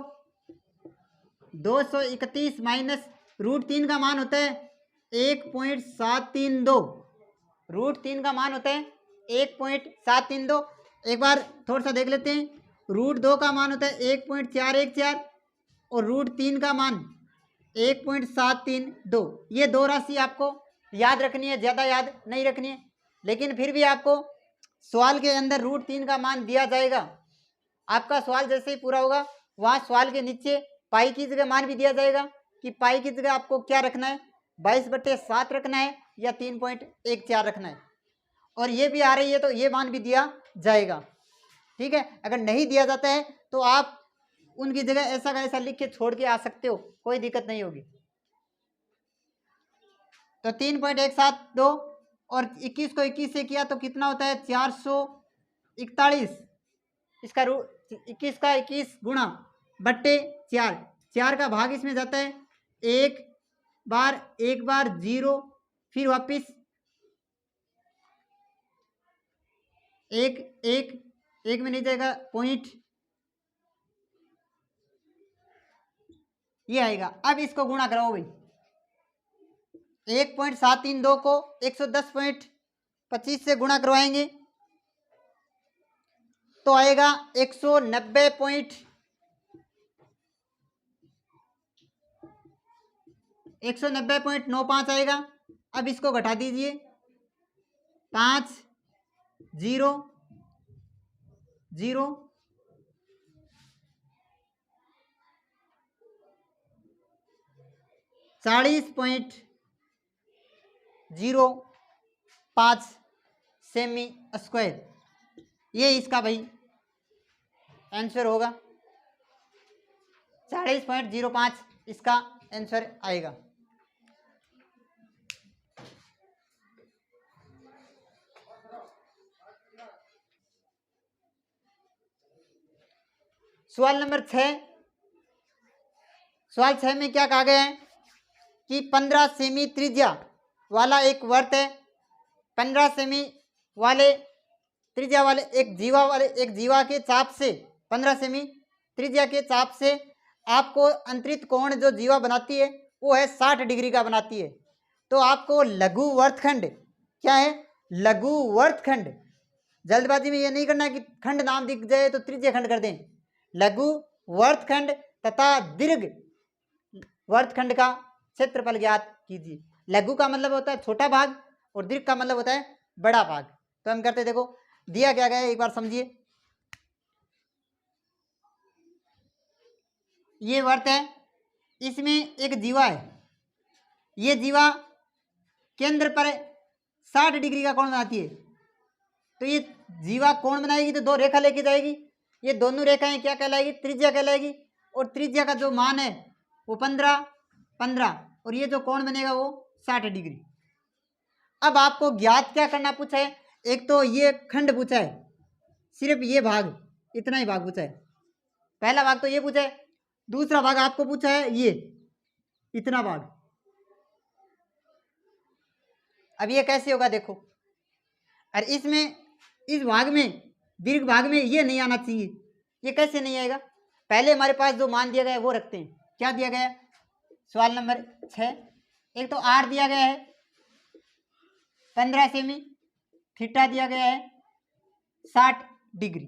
S1: 231 माइनस √3 का मान होता है 1.732, √3 का मान होता है 1.732। एक बार थोड़ा सा देख लेते हैं, √2 का मान होता है 1.414 और √3 का मान 1.732। ये दो राशि आपको याद रखनी है, ज़्यादा याद नहीं रखनी है, लेकिन फिर भी आपको सवाल के अंदर √3 का मान दिया जाएगा। आपका सवाल जैसे ही पूरा होगा वहाँ सवाल के नीचे पाई की जगह मान भी दिया जाएगा कि पाई की जगह आपको क्या रखना है, 22/7 रखना है या 3.14 रखना है। और ये भी आ रही है तो ये मान भी दिया जाएगा, ठीक है। अगर नहीं दिया जाता है तो आप उनकी जगह ऐसा का ऐसा लिख के छोड़ के आ सकते हो, कोई दिक्कत नहीं होगी। तो 3.172 और 21 को 21 से किया तो कितना होता है? 441। इसका 21 का 21 गुणा बट्टे 4, 4 का भाग इसमें जाता है, एक बार 0, फिर वापिस एक में नहीं जाएगा पॉइंट, ये आएगा। अब इसको गुणा कराओ भाई, 1.732 को 110.25 से गुणा करवाएंगे तो आएगा 190.95 आएगा। अब इसको घटा दीजिए, 5 0 0 40.05 सेमी स्क्वायर, ये इसका भाई आंसर होगा। 40.05 इसका आंसर आएगा। सवाल नंबर 6, सवाल 6 में क्या कहा गया है कि 15 सेमी त्रिज्या वाला एक वर्त है, 15 सेमी वाले त्रिज्या वाले एक जीवा के चाप से, 15 सेमी त्रिज्या के चाप से आपको अंतरित कोण जो जीवा बनाती है वो है 60 डिग्री का बनाती है। तो आपको लघु वर्तखंड, क्या है? लघु वर्तखंड। जल्दबाजी में ये नहीं करना कि खंड नाम दिख जाए तो त्रिज्या खंड कर दें। लघु वर्तखंड तथा दीर्घ वर्तखंड का क्षेत्रफल ज्ञात कीजिए। लघु का मतलब होता है छोटा भाग और दीर्घ का मतलब होता है बड़ा भाग। तो हम करते, देखो दिया क्या गया है एक बार समझिए। ये वर्त है, इसमें एक जीवा है, ये जीवा केंद्र पर 60 डिग्री का कोण बनाती है। तो ये जीवा कोण बनाएगी तो दो रेखा लेके जाएगी, ये दोनों रेखाएं क्या कहलाएगी? त्रिज्या कहलाएगी। और त्रिज्या का जो मान है वो 15 और ये जो कोण बनेगा वो 60 डिग्री। अब आपको ज्ञात क्या करना पूछा है? एक तो ये खंड पूछा है, सिर्फ ये भाग, इतना ही भाग पूछा है। पहला भाग तो ये पूछा है, दूसरा भाग आपको पूछा है ये इतना भाग। अब ये कैसे होगा देखो, और इसमें इस भाग में दीर्घ भाग में ये नहीं आना चाहिए। ये कैसे नहीं आएगा? पहले हमारे पास जो मान दिया गया है वो रखते हैं। क्या दिया गया है सवाल नंबर 6? एक तो आर दिया गया है 15 सेमी, थीटा दिया गया है 60 डिग्री।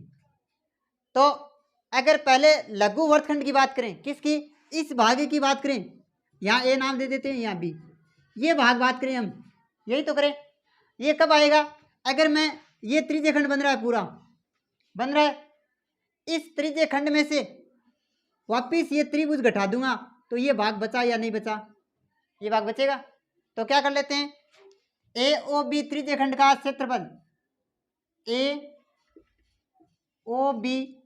S1: तो अगर पहले लघु वर्तखंड की बात करें, किसकी? इस भाग की बात करें, यहाँ ए नाम दे देते हैं, यहाँ बी, ये भाग बात करें हम, यही तो करें। ये कब आएगा? अगर मैं, ये त्रिज्य खंड बन रहा है, पूरा बन रहा है, इस त्रिज्य खंड में से वापिस ये त्रिभुज घटा दूंगा तो ये भाग बचा या नहीं बचा? ये भाग बचेगा। तो क्या कर लेते हैं, ए ओ बी त्रिज्य खंड का क्षेत्रफल, ए ओ बी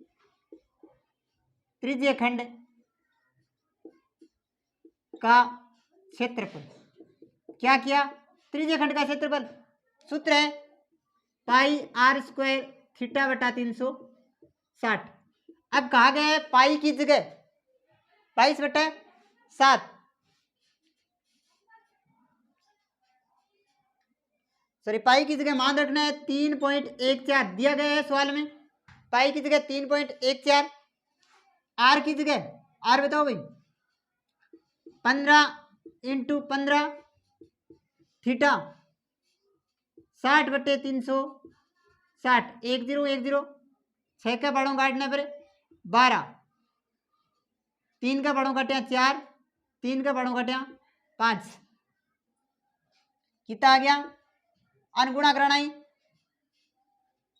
S1: त्रिज्य खंड का क्षेत्रफल। क्या किया? त्रिज्य खंड का क्षेत्रफल, सूत्र है पाई आर स्क्वायर थीटा बटा 360। अब कहा गया है पाई की जगह 22/7, सॉरी पाई की जगह मान रखना है 3.14 दिया गया है सवाल में। पाई की जगह 3.14, आर की जगह, आर बताओ भाई, 15 × 15 थीटा 60/360, 1010, 6 का बड़ों काटने पर 12, 3 का बड़ों काटे 4, 3 का बड़ों काटे 5, कितना आ गया? अनगुणा कराना ही,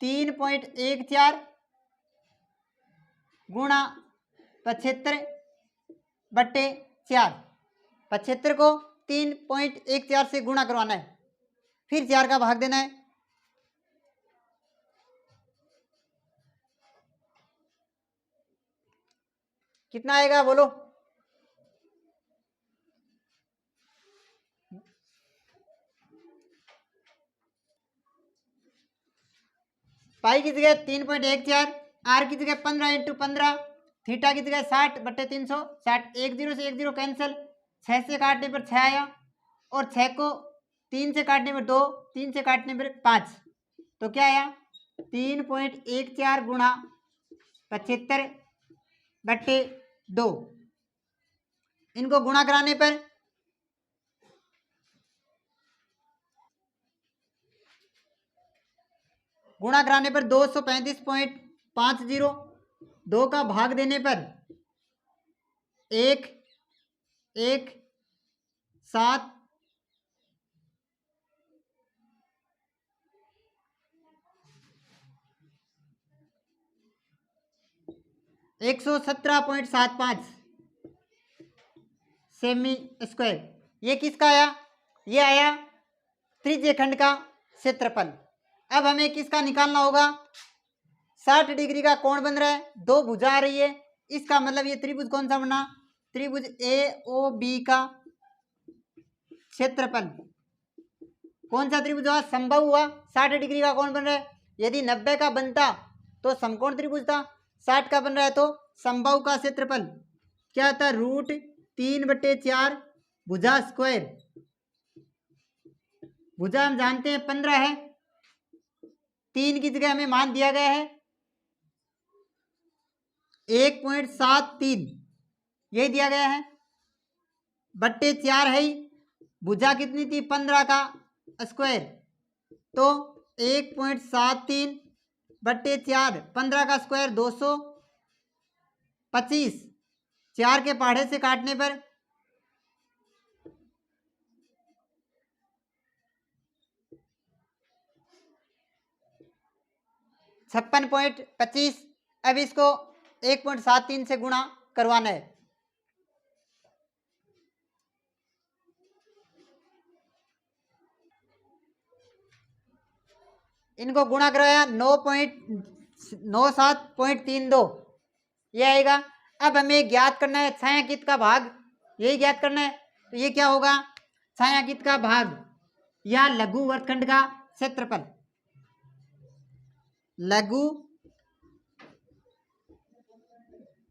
S1: 3.14 गुणा 75/4, 75 को 3.14 से गुणा करवाना है, फिर 4 का भाग देना है। कितना आएगा बोलो? पाई की जगह 3.14, आर की जगह 15 × 15, थीटा की जगह 60/360, 10 से 10 कैंसिल, 6 से काटने पर 6 आया, और 6 को 3 से काटने पर 2, 3 से काटने पर 5, तो क्या आया? 3.14 गुणा 75/2, इनको गुणा कराने पर गुणा कराने पर 235.50, 2 का भाग देने पर 1 1 7 117.75 सेमी स्क्वायर। ये किसका आया? ये आया त्रिज्य खंड का क्षेत्रफल। अब हमें किसका निकालना होगा? 60 डिग्री का कोण बन रहा है, 2 भुजा आ रही है, इसका मतलब ये त्रिभुज कौन सा बना? त्रिभुज ए ओ बी का क्षेत्रफल। कौन सा त्रिभुज हुआ? संभव हुआ। 60 डिग्री का कोण बन रहा है, यदि 90 का बनता तो समकोण त्रिभुज था, 60 का बन रहा है तो संभव का क्षेत्रफल क्या था? √3/4 भुजा स्क्वायर। भुजा हम जानते हैं 15 है, 3 की जगह हमें मान दिया गया है 1.73, यही दिया गया है, बट्टे 4 है ही, भुजा कितनी थी? 15 का स्क्वायर, तो 1.73/4, 15 का स्क्वायर 225, 4 के पहाड़े से काटने पर 56.25। अब इसको 1.73 से गुणा करवाना है, इनको गुणा कराया 9.97.32, ये आएगा। अब हमें ज्ञात करना है छायांकित का भाग, यही ज्ञात करना है, तो ये क्या होगा? छायांकित का भाग या लघु वर्तखंड का क्षेत्रफल, लघु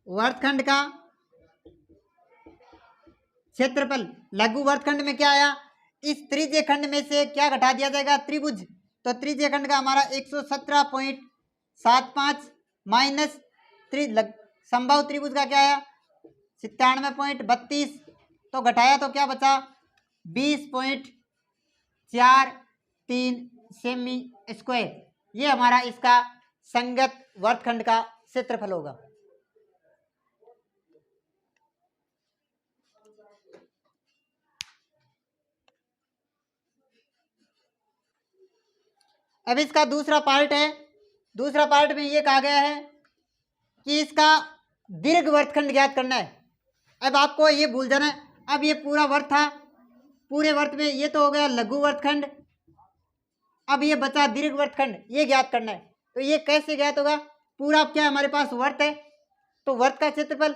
S1: वर्तखंड का क्षेत्रफल। लघु वर्तखंड में क्या आया? इस त्रिज्य खंड में से क्या घटा दिया जाएगा? त्रिभुज। तो त्रिज्य खंड का हमारा 117.75 माइनस संभव त्रिभुज का क्या आया? 97.32, तो घटाया तो क्या बचा? 20.43 सेमी स्क्वायर। ये हमारा इसका संगत वर्तखंड का क्षेत्रफल होगा। अब इसका दूसरा पार्ट है, दूसरा पार्ट में ये कहा गया है कि इसका दीर्घ वर्तखंड ज्ञात करना है। अब आपको ये भूल जाना है, अब ये पूरा वर्त था, पूरे वर्त में ये तो हो गया लघु वर्तखंड, अब ये बचा दीर्घ वर्तखंड, ये ज्ञात करना है। तो ये कैसे ज्ञात होगा? पूरा क्या हमारे पास वर्त है, तो वर्त का क्षेत्रफल,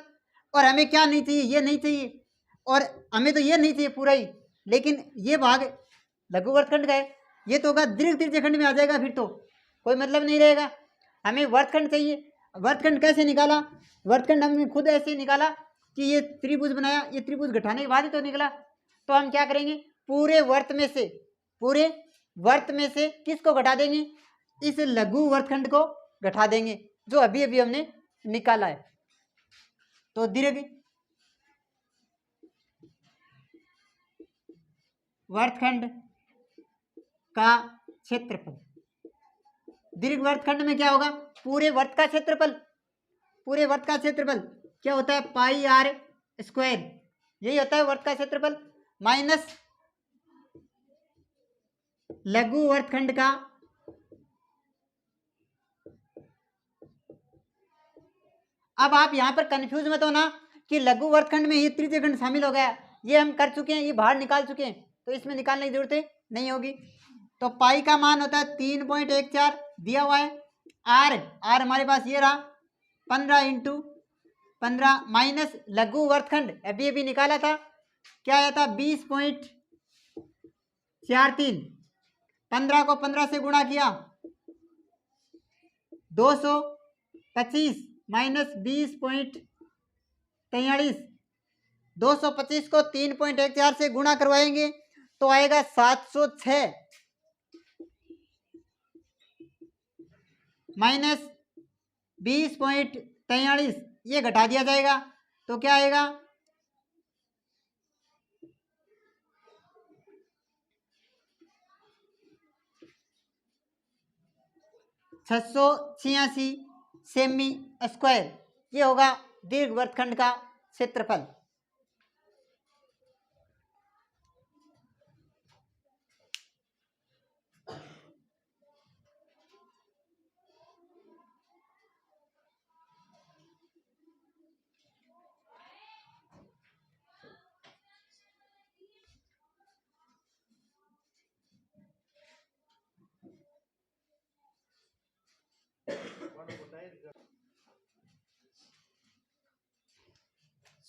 S1: और हमें क्या नहीं चाहिए, ये नहीं चाहिए, और हमें तो ये नहीं चाहिए पूरा ही, लेकिन ये भाग लघु वर्तखंड का है, ये तो होगा दीर्घ त्रिज्यखंड में आ जाएगा, फिर तो कोई मतलब नहीं रहेगा। हमें वर्तखंड चाहिए। वर्तखंड कैसे निकाला? वर्तखंड हमने खुद ऐसे निकाला कि ये त्रिभुज बनाया, ये त्रिभुज घटाने के बाद ही तो निकला। तो हम क्या करेंगे, पूरे वर्त में से किसको घटा देंगे? इस लघु वर्तखंड को घटा देंगे जो अभी अभी हमने निकाला है। तो दीर्घ वर्तखंड का क्षेत्रफल, दीर्घ वर्तखंड में क्या होगा? पूरे वर्त का क्षेत्रफल, पूरे वर्त का क्षेत्रफल क्या होता है? पाई आर स्क्वायर, यही होता है वर्त का क्षेत्रफल, माइनस लघु वर्तखंड का अब आप यहां पर कंफ्यूज मत होना कि लघु वर्तखंड में ये त्रिज्यखंड शामिल हो गया, ये हम कर चुके हैं, ये बाहर निकाल चुके हैं, तो इसमें निकालने की जरूरत नहीं होगी। तो पाई का मान होता है 3.14 दिया हुआ है। आर हमारे पास ये रहा 15 इंटू 15 माइनस लघु वर्तखंड अभी अभी निकाला था, क्या आया था? 20.43। 15 को 15 से गुणा किया 225 माइनस 20.43, 225 को 3.14 से गुणा करवाएंगे तो आएगा 706 माइनस 20.43, ये घटा दिया जाएगा तो क्या आएगा? 686 सेमी स्क्वायर, ये होगा दीर्घ वर्तखंड का क्षेत्रफल।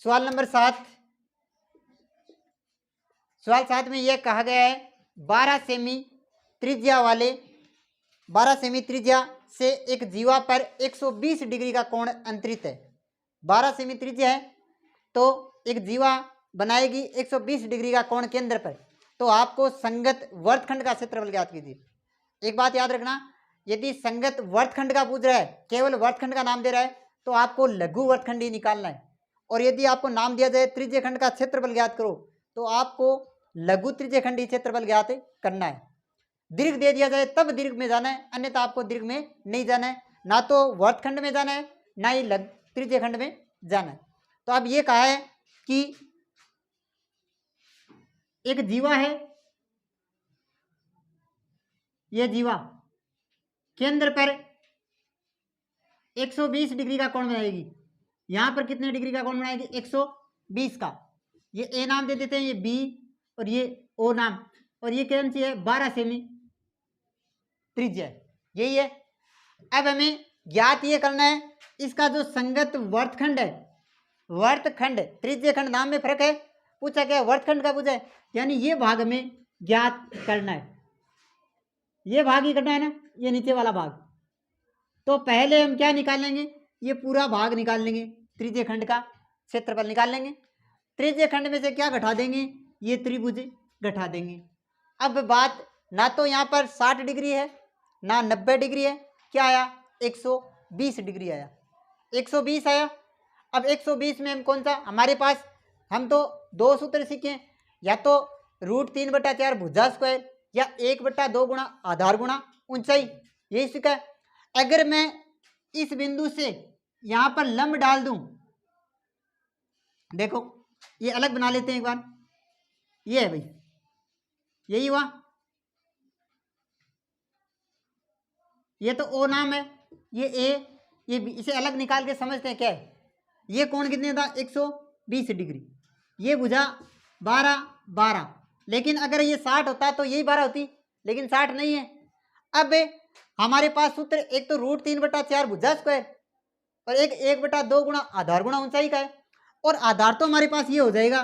S1: सवाल नंबर 7, सवाल 7 में यह कहा गया है 12 सेमी त्रिज्या से एक जीवा पर 120 डिग्री का कोण अंतरित है। 12 सेमी त्रिज्या है तो एक जीवा बनाएगी 120 डिग्री का कोण केंद्र पर, तो आपको संगत वर्तखंड का क्षेत्रफल ज्ञात कीजिए। एक बात याद रखना, यदि संगत वर्तखंड का पूछ रहा है, केवल वर्तखंड का नाम दे रहा है, तो आपको लघु वर्तखंड ही निकालना है, और यदि आपको नाम दिया जाए त्रिज्यखंड का क्षेत्रफल ज्ञात करो तो आपको लघु त्रिज्यखंड ही क्षेत्रफल ज्ञात करना है। दीर्घ दे दिया जाए तब दीर्घ में जाना है, अन्यथा आपको दीर्घ में नहीं जाना है, ना तो वर्तखंड में जाना है ना ही त्रिज्यखंड में जाना है। तो अब ये कहा है कि एक जीवा है, यह जीवा केंद्र पर 120 डिग्री का कोण बनाएगी। यहां पर कितने डिग्री का कोण बनाएगी? 120 का। ये ए नाम दे देते हैं, ये बी और ये ओ नाम, और ये कौन सी है? 12 सेमी त्रिज्या, यही है। अब हमें ज्ञात ये करना है इसका जो संगत वर्तखंड है, वर्तखंड त्रिज्यखंड नाम में फर्क है, पूछा क्या? वर्तखंड का पूछा है, यानी ये भाग में ज्ञात करना है, ये भाग ही करना है ना, ये नीचे वाला भाग। तो पहले हम क्या निकालेंगे? ये पूरा भाग निकाल लेंगे, त्रिज्यखंड का क्षेत्रफल निकाल लेंगे। त्रिज्यखंड में से क्या घटा देंगे? ये त्रिभुज घटा देंगे। अब बात, ना तो यहाँ पर 60 डिग्री है ना 90 डिग्री है, क्या आया? 120 डिग्री आया, 120 आया। अब 120 में हम कौन सा, हमारे पास हम तो 2 सूत्र सीखे हैं, या तो √3/4 भुजा स्क्वायर या 1/2 गुणा आधार गुणा ऊंचाई, यही सीखा है। अगर मैं इस बिंदु से यहां पर लंब डाल दूं, देखो ये अलग बना लेते हैं एक बार, ये है भाई, यही हुआ, ये तो ओ नाम है, ये ए, ये बी, इसे अलग निकाल के समझते हैं क्या है। ये कोण कितने था 120 डिग्री, ये भुजा 12 12, लेकिन अगर ये 60 होता तो यही 12 होती, लेकिन 60 नहीं है। अब हमारे पास सूत्र एक तो √3/4 भुजा स्क्वायर और एक 1/2 गुणा आधार गुणा ऊंचाई का है, और आधार तो हमारे पास ये हो जाएगा।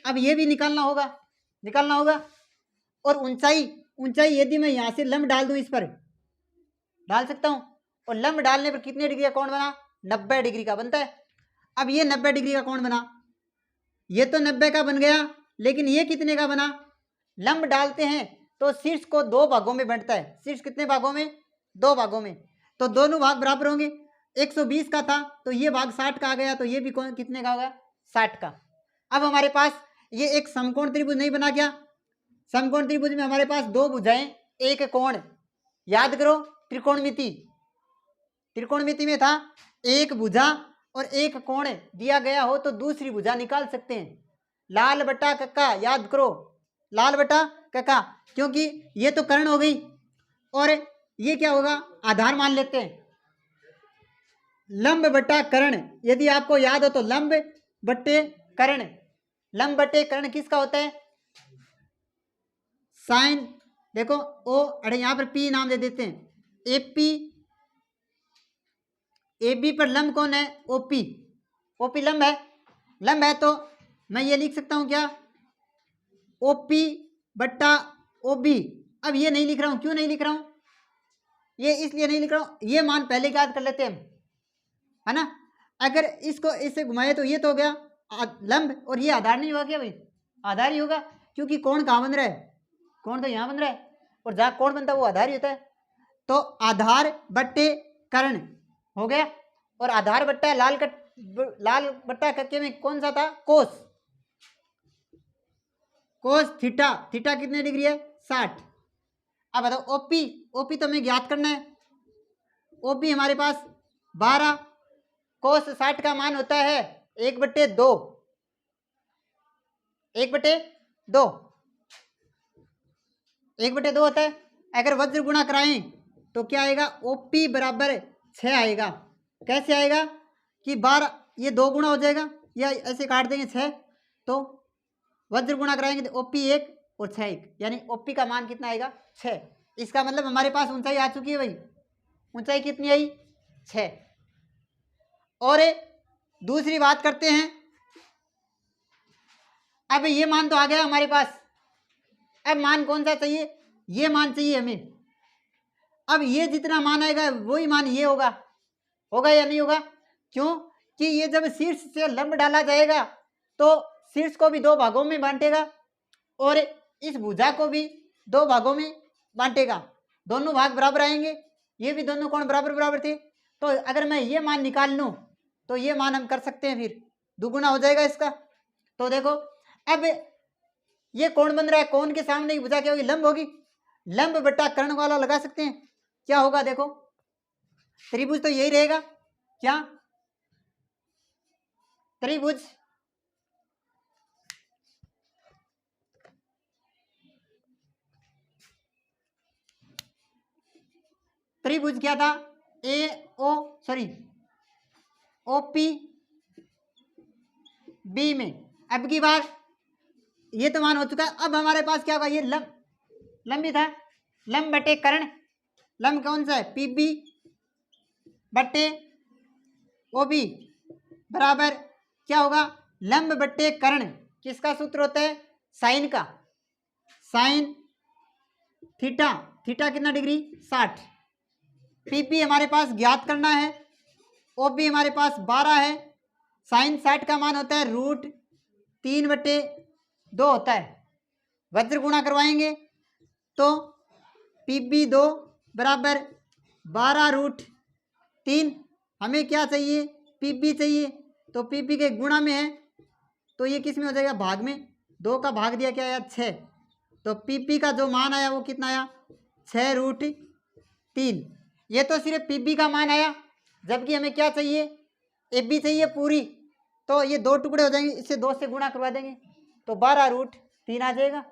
S1: अब ये भी निकालना होगा। और ऊंचाई यदि मैं यहाँ से लंब डाल दूं, इस पर डाल सकता हूँ, और लंब डालने पर कितने डिग्री का कोण बना 90 डिग्री का बनता है। अब ये 90 डिग्री का कोण बना, ये तो 90 का बन गया, लेकिन ये कितने का बना, लंब डालते हैं तो शीर्ष को 2 भागों में बंटता है। शीर्ष कितने भागों में 2 भागों में, तो दोनों भाग बराबर होंगे। 120 का था तो ये भाग 60 का आ गया, तो ये भी कौन कितने का होगा 60 का। अब हमारे पास ये एक समकोण त्रिभुज नहीं बना क्या, समकोण त्रिभुज में हमारे पास 2 भुजाएं एक कोण, याद करो त्रिकोणमिति में था एक भुजा और एक कोण दिया गया हो तो दूसरी भुजा निकाल सकते हैं, लाल बटा कक्का, याद करो लाल बटा कक्का, क्योंकि ये तो कर्ण हो गई और ये क्या होगा आधार मान लेते हैं। लंब बटा कर्ण, यदि आपको याद हो तो लंब बटे कर्ण किसका होता है साइन, देखो ओ, अरे यहां पर पी नाम दे देते हैं, AB पर लंब कौन है OP लंब है, तो मैं ये लिख सकता हूं क्या OP बट्टा OB। अब ये नहीं लिख रहा हूं, क्यों नहीं लिख रहा हूं, ये इसलिए नहीं लिख रहा हूं, ये मान पहले याद कर लेते हैं हम, है ना। अगर इसको इससे घुमाए तो ये तो हो गया लंब, और ये आधार नहीं होगा क्या भाई, आधार ही होगा, क्योंकि कोण कहाँ बन रहा है, कोण तो यहाँ बन रहा है, और जहाँ कोण बनता है वो आधार ही होता है। तो आधार बट्टे कर्ण हो गया, और आधार बट्टा लाल बट्टा कक्के में कौन सा था कोस थीटा कितने डिग्री है 60। अब बताओ ओपी तो हमें ज्ञात करना है, ओपी हमारे पास 12, कोस 60 का मान होता है 1/2 होता है। अगर वज्र गुणा कराएं तो क्या आएगा ओपी बराबर 6 आएगा। कैसे आएगा कि 12 ये 2 गुणा हो जाएगा, या ऐसे काट देंगे 6, तो वज्र गुणा कराएंगे तो ओपी 1 और 6 1, यानी ओपी का मान कितना आएगा 6। इसका मतलब हमारे पास ऊंचाई आ चुकी है भाई, ऊंचाई कितनी आई 6। और दूसरी बात करते हैं, अब ये मान तो आ गया हमारे पास, अब मान कौन सा चाहिए, ये मान चाहिए हमें। अब ये जितना मान आएगा वही मान ये होगा या नहीं होगा, क्यों कि ये जब शीर्ष से लंब डाला जाएगा तो शीर्ष को भी 2 भागों में बांटेगा और इस भुजा को भी 2 भागों में बांटेगा, दोनों भाग बराबर आएंगे, ये भी दोनों कोण बराबर थे। तो अगर मैं ये मान निकाल लूं तो ये मान हम कर सकते हैं, फिर दुगुना हो जाएगा इसका। तो देखो अब ये कोण बन रहा है, कोण के सामने की भुजा क्या होगी लंब होगी, लंब बट्टा कर्ण वाला लगा सकते हैं, क्या होगा देखो त्रिभुज तो यही रहेगा, क्या त्रिभुज क्या था OP B में। अब की बार ये तो मान हो चुका है, अब हमारे पास क्या होगा, ये लंब भी था, लंब बटे कर्ण, लंब कौन सा है PB बटे OB बराबर क्या होगा लंब बटे कर्ण, किसका सूत्र होता है साइन का, साइन थीटा कितना डिग्री 60। PP हमारे पास ज्ञात करना है, OB हमारे पास 12 है, साइन 60 का मान होता है √3/2 होता है। वज्र गुणा करवाएंगे तो PB 2 बराबर 12√3, हमें क्या चाहिए PB चाहिए, तो PP के गुणा में है तो ये किस में हो जाएगा भाग में, 2 का भाग दिया क्या आया 6, तो PP का जो मान आया वो कितना आया 6√3। ये तो सिर्फ PB का मान आया, जबकि हमें क्या चाहिए AB चाहिए पूरी, तो ये 2 टुकड़े हो जाएंगे, इससे 2 से गुणा करवा देंगे तो 12√3 आ जाएगा।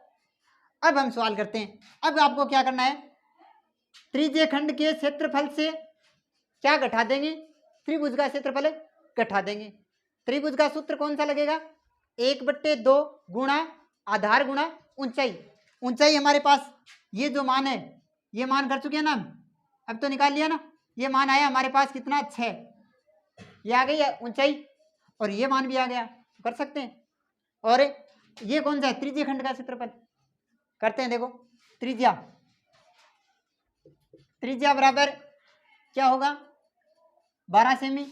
S1: अब हम सवाल करते हैं, अब आपको क्या करना है त्रिज्यीय खंड के क्षेत्रफल से क्या घटा देंगे, त्रिभुज का क्षेत्रफल घटा देंगे। त्रिभुज का सूत्र कौन सा लगेगा, 1/2 गुणा आधार गुणा ऊंचाई। ऊंचाई हमारे पास ये जो मान है ये मान कर चुके हैं ना, अब तो निकाल लिया ना, ये मान आया हमारे पास कितना 6, ये आ गई ऊंचाई और ये मान भी आ गया, कर सकते हैं। और ये कौन सा है, त्रिज्यीय खंड का क्षेत्रफल। करते हैं, देखो त्रिज्या, त्रिज्या बराबर क्या होगा 12 सेमी,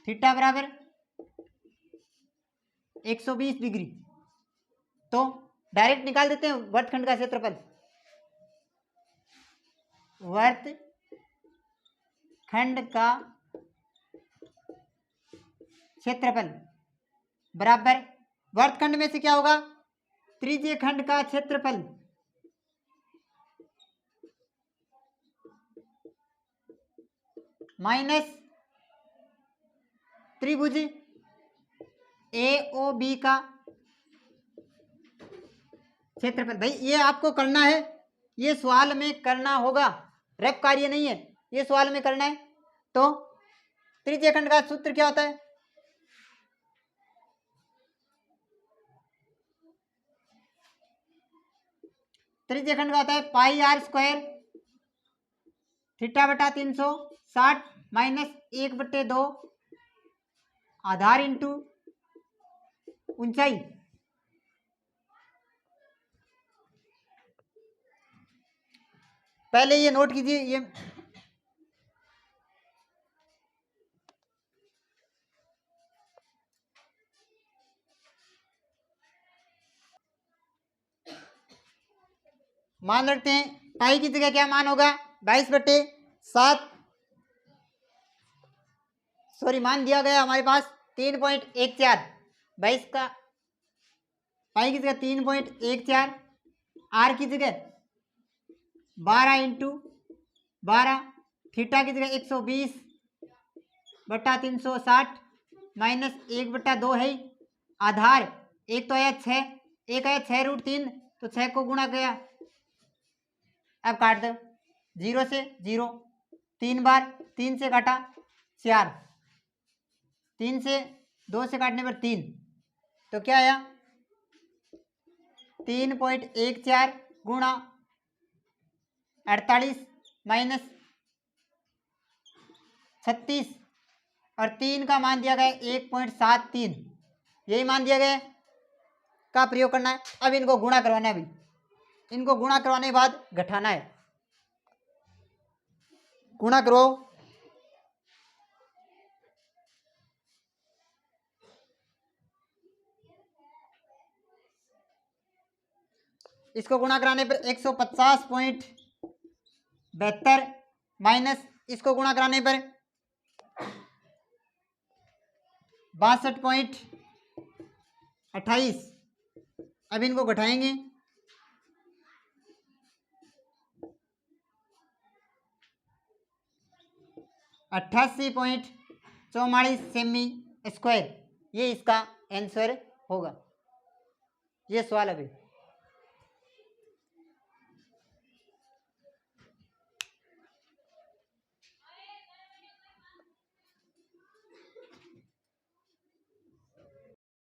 S1: थीटा बराबर 120 डिग्री। तो डायरेक्ट निकाल देते हैं वर्तखंड का क्षेत्रफल। वर्तखंड का क्षेत्रफल बराबर वर्तखंड में से क्या होगा, त्रिज्यीय खंड का क्षेत्रफल माइनस त्रिभुज AOB का क्षेत्रफल। भाई ये आपको करना है, ये सवाल में करना होगा, रफ कार्य नहीं है, ये सवाल में करना है। तो त्रिज्यीय खंड का सूत्र क्या होता है, त्रिज्यीय खंड का होता है πr² थीटा बटा 360 माइनस 1/2 आधार इंटू ऊंचाई। पहले ये नोट कीजिए, ये मान रखते हैं पाई की जगह क्या मान होगा 22/7, सॉरी मान दिया गया हमारे पास 3.14, 22 का पाई की जगह 3.14, आर की जगह 12 इंटू 12, थीटा की जगह 120/360 माइनस 1/2 है, आधार एक तो आया 6, एक आया 6√3, तो 6 को गुणा किया, अब काट दो 0 से 0, 3 बार 3 से काटा 4, 3 से 2 से काटने पर 3, तो क्या आया 3.14 गुणा 48 माइनस 36 और 3 का मान दिया गया 1.73, यही मान दिया गया का प्रयोग करना है। अब इनको गुणा करवाना है, अभी इनको गुणा करवाने के बाद घटाना है, गुणा करो, इसको गुणा कराने पर 150.72 माइनस इसको गुणा कराने पर 62.28, अब इनको घटाएंगे, 88.44 सेमी स्क्वायर, ये इसका आंसर होगा। ये सवाल अभी